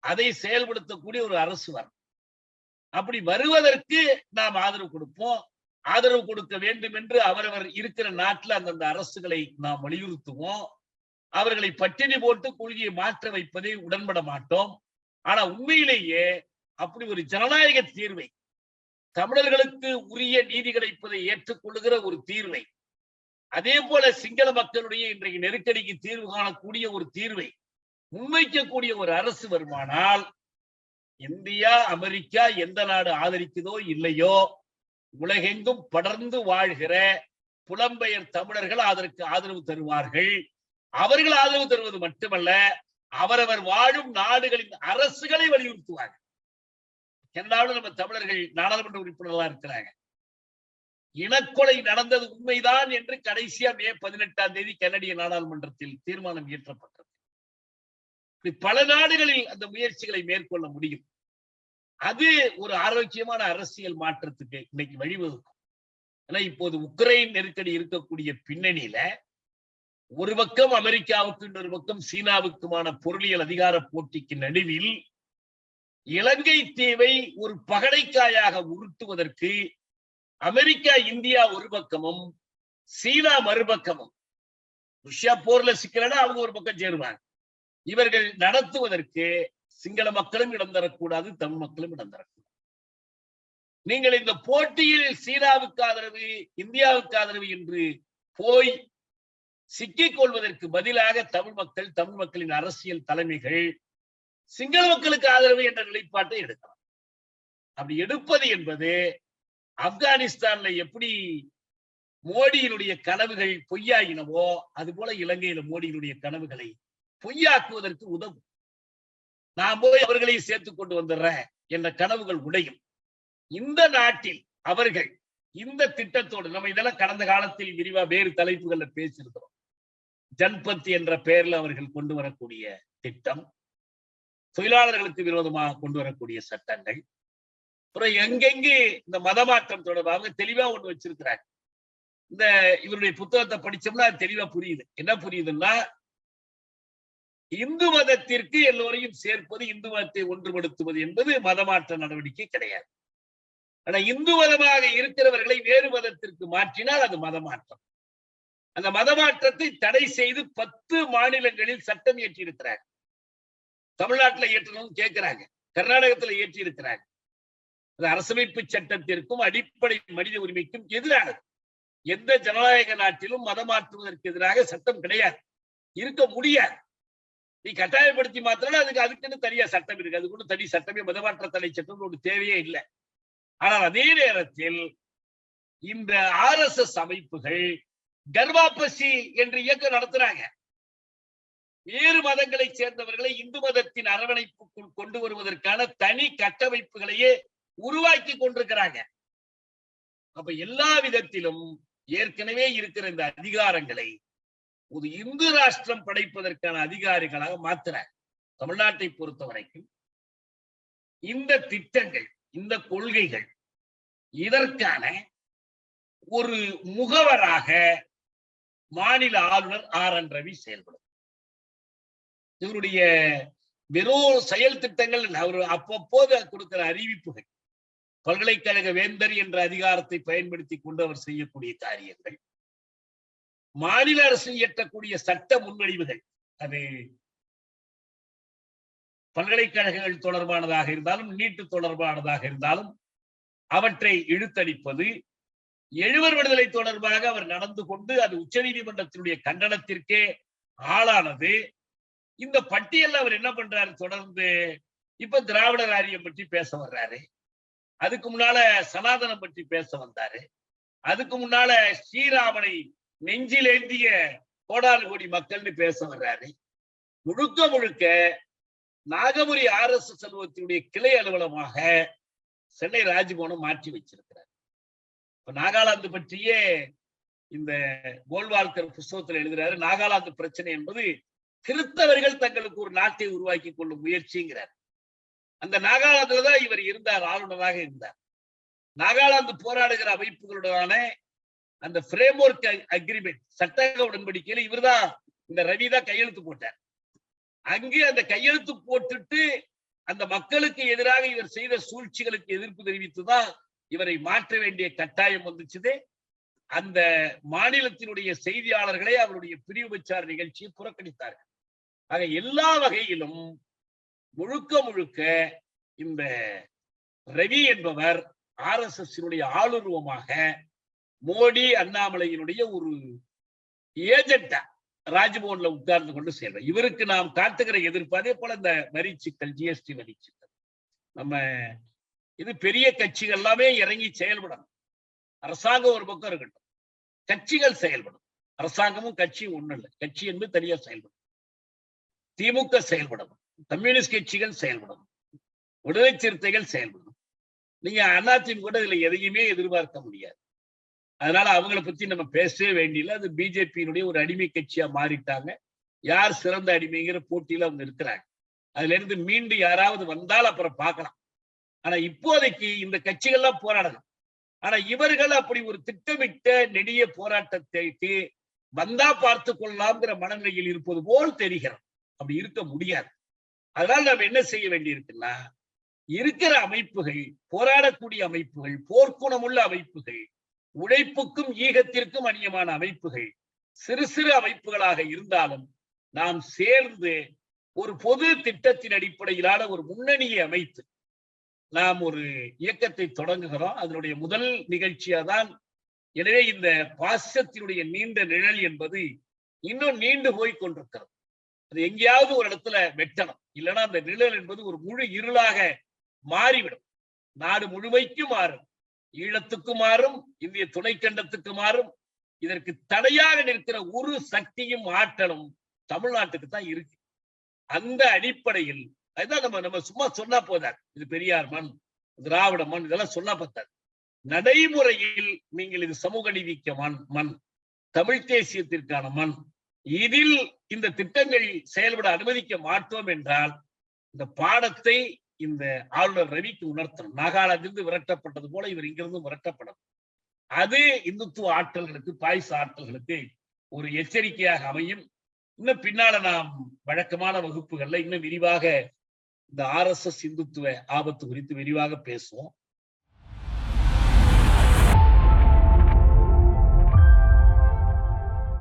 அதை செயல்படுத்தக்கூடிய ஒரு அரசு வரும். அப்படி வருவதற்கு நாம் ஆதரவு கொடுப்போம். ஆதரவு கொடுக்க வேண்டும் என்று அவரவர் இருக்கிற நாட்டில் அந்தந்த அரசுகளை நாம் வலியுறுத்துவோம். அவர்களை பட்டினி போட்டு கொள்கையை மாற்ற வைப்பதை உடன்பட மாட்டோம். ஆனா உண்மையிலேயே அப்படி ஒரு ஜனநாயக தீர்வை, தமிழர்களுக்கு உரிய நீதி கிடைப்பதை ஏற்றுக்கொள்ளுகிற ஒரு தீர்வை, அதே போல சிங்கள மக்களுடைய இன்றைக்கு நெருக்கடிக்கு தீர்வு காணக்கூடிய ஒரு தீர்வை முன்வைக்கக்கூடிய ஒரு அரசு வருமானால், இந்தியா அமெரிக்கா எந்த நாடு ஆதரிக்குதோ இல்லையோ, உலகெங்கும் படர்ந்து வாழ்கிற புலம்பெயர் தமிழர்கள் அதற்கு ஆதரவு தருவார்கள். அவர்கள் ஆதரவு தருவது மட்டுமல்ல, அவரவர் வாழும் நாடுகளின் அரசுகளை வலியுறுத்துவாங்க. கனடாவில் நம்ம தமிழர்கள் நாடாளுமன்ற உறுப்பினர்களா இருக்கிறாங்க. இனக்கொலை நடந்தது உண்மைதான் என்று கடைசியா மே 18ஆம் தேதி கனடிய நாடாளுமன்றத்தில் தீர்மானம் இயற்றப்பட்டது. பல நாடுகளில் அந்த முயற்சிகளை மேற்கொள்ள முடியும். அது ஒரு ஆரோக்கியமான அரசியல் மாற்றத்துக்கு இன்னைக்கு வழிவகுக்கும். ஆனா இப்போது உக்ரைன் நெருக்கடி இருக்கக்கூடிய பின்னணியில ஒரு பக்கம் அமெரிக்காவுக்கு, இன்னொரு பக்கம் சீனாவுக்குமான பொருளியல் அதிகார போட்டிக்கு நடுவில் இலங்கை தீவை ஒரு பகடைக்காயாக உருட்டுவதற்கு அமெரிக்கா, இந்தியா ஒரு பக்கமும், சீனா மறுபக்கமும், ருஷ்யா போர்ல சிக்கலனா அவங்க ஒரு பக்கம் சேருவாங்க. இவர்கள் நடத்துவதற்கு சிங்கள மக்களும் இடம் தரக்கூடாது, தமிழ் மக்களும் இடம் தரக்கூடாது. நீங்கள் இந்த போட்டியில் சீனாவுக்கு ஆதரவு, இந்தியாவுக்கு ஆதரவு என்று போய் சிக்கிக் கொள்வதற்கு பதிலாக தமிழ் மக்களின் அரசியல் தலைமைகள் சிங்கள மக்களுக்கு ஆதரவு என்ற நிலைப்பாட்டை எடுக்கலாம். அப்படி எடுப்பது என்பது ஆப்கானிஸ்தான்ல எப்படி மோடியினுடைய கனவுகள் பொய்யாகினவோ அது போல இலங்கையில மோடியினுடைய கனவுகளை பொய்யாக்குவதற்கு உதவும். நான் போய் அவர்களை சேர்த்துக் கொண்டு வந்துடுறேன் என்ற கனவுகள் உடையும். இந்த நாட்டில் அவர்கள் இந்த திட்டத்தோடு, நம்ம இதெல்லாம் கடந்த காலத்தில் விரிவா வேறு தலைப்புகள்ல பேசியிருக்கிறோம். ஜன்பத் என்ற பெயர்ல அவர்கள் கொண்டு வரக்கூடிய திட்டம், தொழிலாளர்களுக்கு விரோதமாக கொண்டு வரக்கூடிய சட்டங்கள், அப்புறம் எங்கெங்கு இந்த மதமாற்றம் தொடர்பாக தெளிவா ஒண்ணு வச்சிருக்கிறாங்க. இந்த இவருடைய புத்தகத்தை படிச்சோம்னா அது தெளிவா புரியுது. என்ன புரியுதுன்னா, இந்து மதத்திற்கு எல்லோரையும் சேர்ப்பது, இந்து மதத்தை ஒன்றுபடுத்துவது என்பது மதமாற்ற நடவடிக்கை கிடையாது. ஆனா இந்து மதமாக இருக்கிறவர்களை வேறு மதத்திற்கு மாற்றினால் அது மதமாற்றம். அந்த மதமாற்றத்தை தடை செய்து 10 மாநிலங்களில் சட்டம் இயற்றி இருக்கிறாங்க. தமிழ்நாட்டில் இயற்றணும்னு கேட்கிறாங்க, கர்நாடகத்தில் இயற்றி இருக்கிறாங்க. அது அரசமைப்பு சட்டத்திற்கும் அடிப்படை மனித உரிமைக்கும் எதிரானது. எந்த ஜனநாயக நாட்டிலும் மதம் மாற்றுவதற்கு எதிராக சட்டம் கிடையாது, இருக்க முடியாது. நீ கட்டாயப்படுத்தி மாத்திரம் அதுக்குன்னு தனியா சட்டம் இருக்கு. அது கூட தனி சட்டமே, மதமாற்ற தடை சட்டம் ஒரு தேவையே இல்லை. ஆனால் அதே நேரத்தில் இந்த RSS அமைப்புகள் கர்வாபசி என்று இயக்கம் நடத்துறாங்க. வேறு மதங்களை சேர்ந்தவர்களை இந்து மதத்தின் அரவணைப்புக்குள் கொண்டு வருவதற்கான தனி கட்டமைப்புகளையே உருவாக்கி கொண்டிருக்கிறாங்க. அப்ப எல்லா விதத்திலும் ஏற்கனவே இருக்கிற இந்த அதிகாரங்களை ஒரு இந்து ராஷ்டிரம் படைப்பதற்கான அதிகாரிகளாக மாத்துறாங்க. தமிழ்நாட்டை பொறுத்த வரைக்கும் இந்த திட்டங்கள், இந்த கொள்கைகள், இதற்கான ஒரு முகவராக மாநில ஆளுநர் RN ரவி செயல்படும். இவருடைய வெறும் செயல் திட்டங்கள் அவர் அப்பப்போது கொடுக்கிற அறிவிப்புகள், பல்கலைக்கழக வேந்தர் என்ற அதிகாரத்தை பயன்படுத்தி கொண்டு அவர் செய்யக்கூடிய காரியங்கள், மாநில அரசு இயற்றக்கூடிய சட்ட முன்வடிவுகள், அது பல்கலைக்கழகங்கள் தொடர்பானதாக இருந்தாலும், நீட்டு தொடர்பானதாக இருந்தாலும் அவற்றை இழுத்தடிப்பது, 70 விடுதலை தொடர்பாக அவர் நடந்து கொண்டு அது உச்ச நீதிமன்றத்தினுடைய கண்டனத்திற்கே ஆளானது. இந்த பட்டியல் அவர் என்ன பண்றாரு, தொடர்ந்து இப்ப திராவிடர் ஆரியம் பற்றி பேச வர்றாரு. அதுக்கு முன்னால சனாதனம் பற்றி பேச வந்தாரு. அதுக்கு முன்னால ஸ்ரீராமனை நெஞ்சில் ஏந்திய கோடானு கோடி மக்கள்னு பேச வர்றாரு. முழுக்க முழுக்க நாகபுரி RSS அலுவலகத்தினுடைய கிளை அலுவலகமாக சென்னை ராஜ்பவனம் மாற்றி வச்சிருக்கிறார். இப்ப நாகாலாந்து பற்றியே இந்த கோல்வால்கர் புஸ்தகத்தில் எழுதுறாரு. நாகாலாந்து பிரச்சனை என்பது கிறிஸ்தவர்கள் தங்களுக்கு ஒரு நாட்டை உருவாக்கி கொள்ளும் முயற்சிங்கிறார். அந்த நாகாலாந்துல தான் இவர் இருந்தார், ஆளுநராக இருந்தார். நாகாலாந்து போராடுகிற அமைப்புகளுடனான அந்த பிரேம்வொர்க் அக்ரிமெண்ட், சட்டக உடன்படிக்கையில இவர்தான், இந்த ரவி தான் கையெழுத்து போட்டார். அங்கு அந்த கையெழுத்து போட்டுட்டு அந்த மக்களுக்கு எதிராக இவர் செய்த சூழ்ச்சிகளுக்கு எதிர்ப்பு தெரிவித்துதான் இவரை மாற்ற வேண்டிய கட்டாயம் வந்துச்சு. அந்த மாநிலத்தினுடைய செய்தியாளர்களை அவருடைய பிரிவு பிரச்சார நிகழ்ச்சியை புறக்கணித்தார்கள். ஆக எல்லா வகையிலும் முழுக்க முழுக்க இந்த ரவி என்பவர் RSS ஆளுருவமாக மோடி, அண்ணாமலையினுடைய ஒரு ஏஜெண்டா ராஜ்பவன்ல உட்கார்ந்து கொண்டு செல்வார். இவருக்கு நாம் காட்டுகிற எதிர்ப்பு அதே போல இந்த வரி சிக்கல், GST வரி சிக்கல், நம்ம இது பெரிய கட்சிகள் எல்லாமே இறங்கி செயல்படணும். அரசாங்கம் ஒரு பக்கம் இருக்கட்டும், கட்சிகள் செயல்படும். அரசாங்கமும் கட்சியும் ஒண்ணு இல்லை, கட்சி என்பது தனியா செயல்படும். திமுக செயல்படணும், கம்யூனிஸ்ட் கட்சிகள் செயல்படணும், விடுதலை சிறுத்தைகள் செயல்படணும். நீங்க அதிமுக இதுல எதையுமே எதிர்பார்க்க முடியாது. அதனால அவங்கள பத்தி நம்ம பேசவே வேண்டியல. அது பிஜேபியினுடைய ஒரு அடிமை கட்சியா மாறிட்டாங்க. யார் சிறந்த அடிமைங்கிற போட்டியில அவங்க இருக்கிறாங்க. அதுல இருந்து மீண்டு யாராவது வந்தால் அப்புறம் பார்க்கலாம். ஆனா இப்போதைக்கு இந்த கட்சிகள்லாம் போராடணும். ஆனா இவர்கள் அப்படி ஒரு திட்டமிட்ட நெடிய போராட்டத்தை வந்தா பார்த்து கொள்ளலாம்ங்கிற மனநிலையில் இருப்பது போல் தெரிகிறது. அப்படி இருக்க முடியாது. அதனால நாம் என்ன செய்ய வேண்டியிருக்குன்னா, இருக்கிற அமைப்புகள், போராடக்கூடிய அமைப்புகள், போர்க்குணமுள்ள அமைப்புகள், உழைப்புக்கும் ஈகத்திற்கும் அந்நியமான அமைப்புகள், சிறு சிறு அமைப்புகளாக இருந்தாலும் நாம் சேர்ந்து ஒரு பொது திட்டத்தின் அடிப்படையிலான ஒரு முன்னணியை அமைத்து நாம் ஒரு இயக்கத்தை தொடங்குகிறோம். அதனுடைய முதல் நிகழ்ச்சியா தான். எனவே இந்த பாசத்தினுடைய நீண்ட நிழல் என்பது இன்னும் நீண்டு போய் கொண்டிருக்கிறது. அது எங்கேயாவது ஒரு இடத்துல வெட்டணும். இல்லைன்னா அந்த நிழல் என்பது ஒரு முழு இருளாக மாறிவிடும். நாடு முழுமைக்கு மாறும், ஈழத்துக்கு மாறும், இந்திய துணைக்கண்டத்துக்கு மாறும். இதற்கு தடையாக நிற்கிற ஒரு சக்தியும் ஆற்றலும் தமிழ்நாட்டுக்கு தான் இருக்கு. அந்த அடிப்படையில் அதுதான் நம்ம சும்மா சொன்னா போதாது. இது பெரியார் மண், திராவிட மண், இதெல்லாம் சொன்னா பத்தாது. நடைமுறையில் நீங்கள் இது சமூக நீதிக்க மண், தமிழ் தேசியத்திற்கான மண், இதில் இந்த திட்டங்கள் செயல்பட அனுமதிக்க மாட்டோம் என்றால் இந்த பாடத்தை இந்த ஆளுநர் ரவிக்கு உணர்த்தணும். நாகாலாந்திலிருந்து விரட்டப்பட்டது போல இவர் இங்கிருந்து விரட்டப்படும். அது இந்துத்துவ ஆற்றல்களுக்கு, பாய்ச ஆற்றல்களுக்கு ஒரு எச்சரிக்கையாக அமையும். இன்னும் பின்னால நாம் வழக்கமான வகுப்புகள்ல இன்னும் விரிவாக இந்த RSS இந்துத்துவ ஆபத்து குறித்து விரிவாக பேசுவோம்.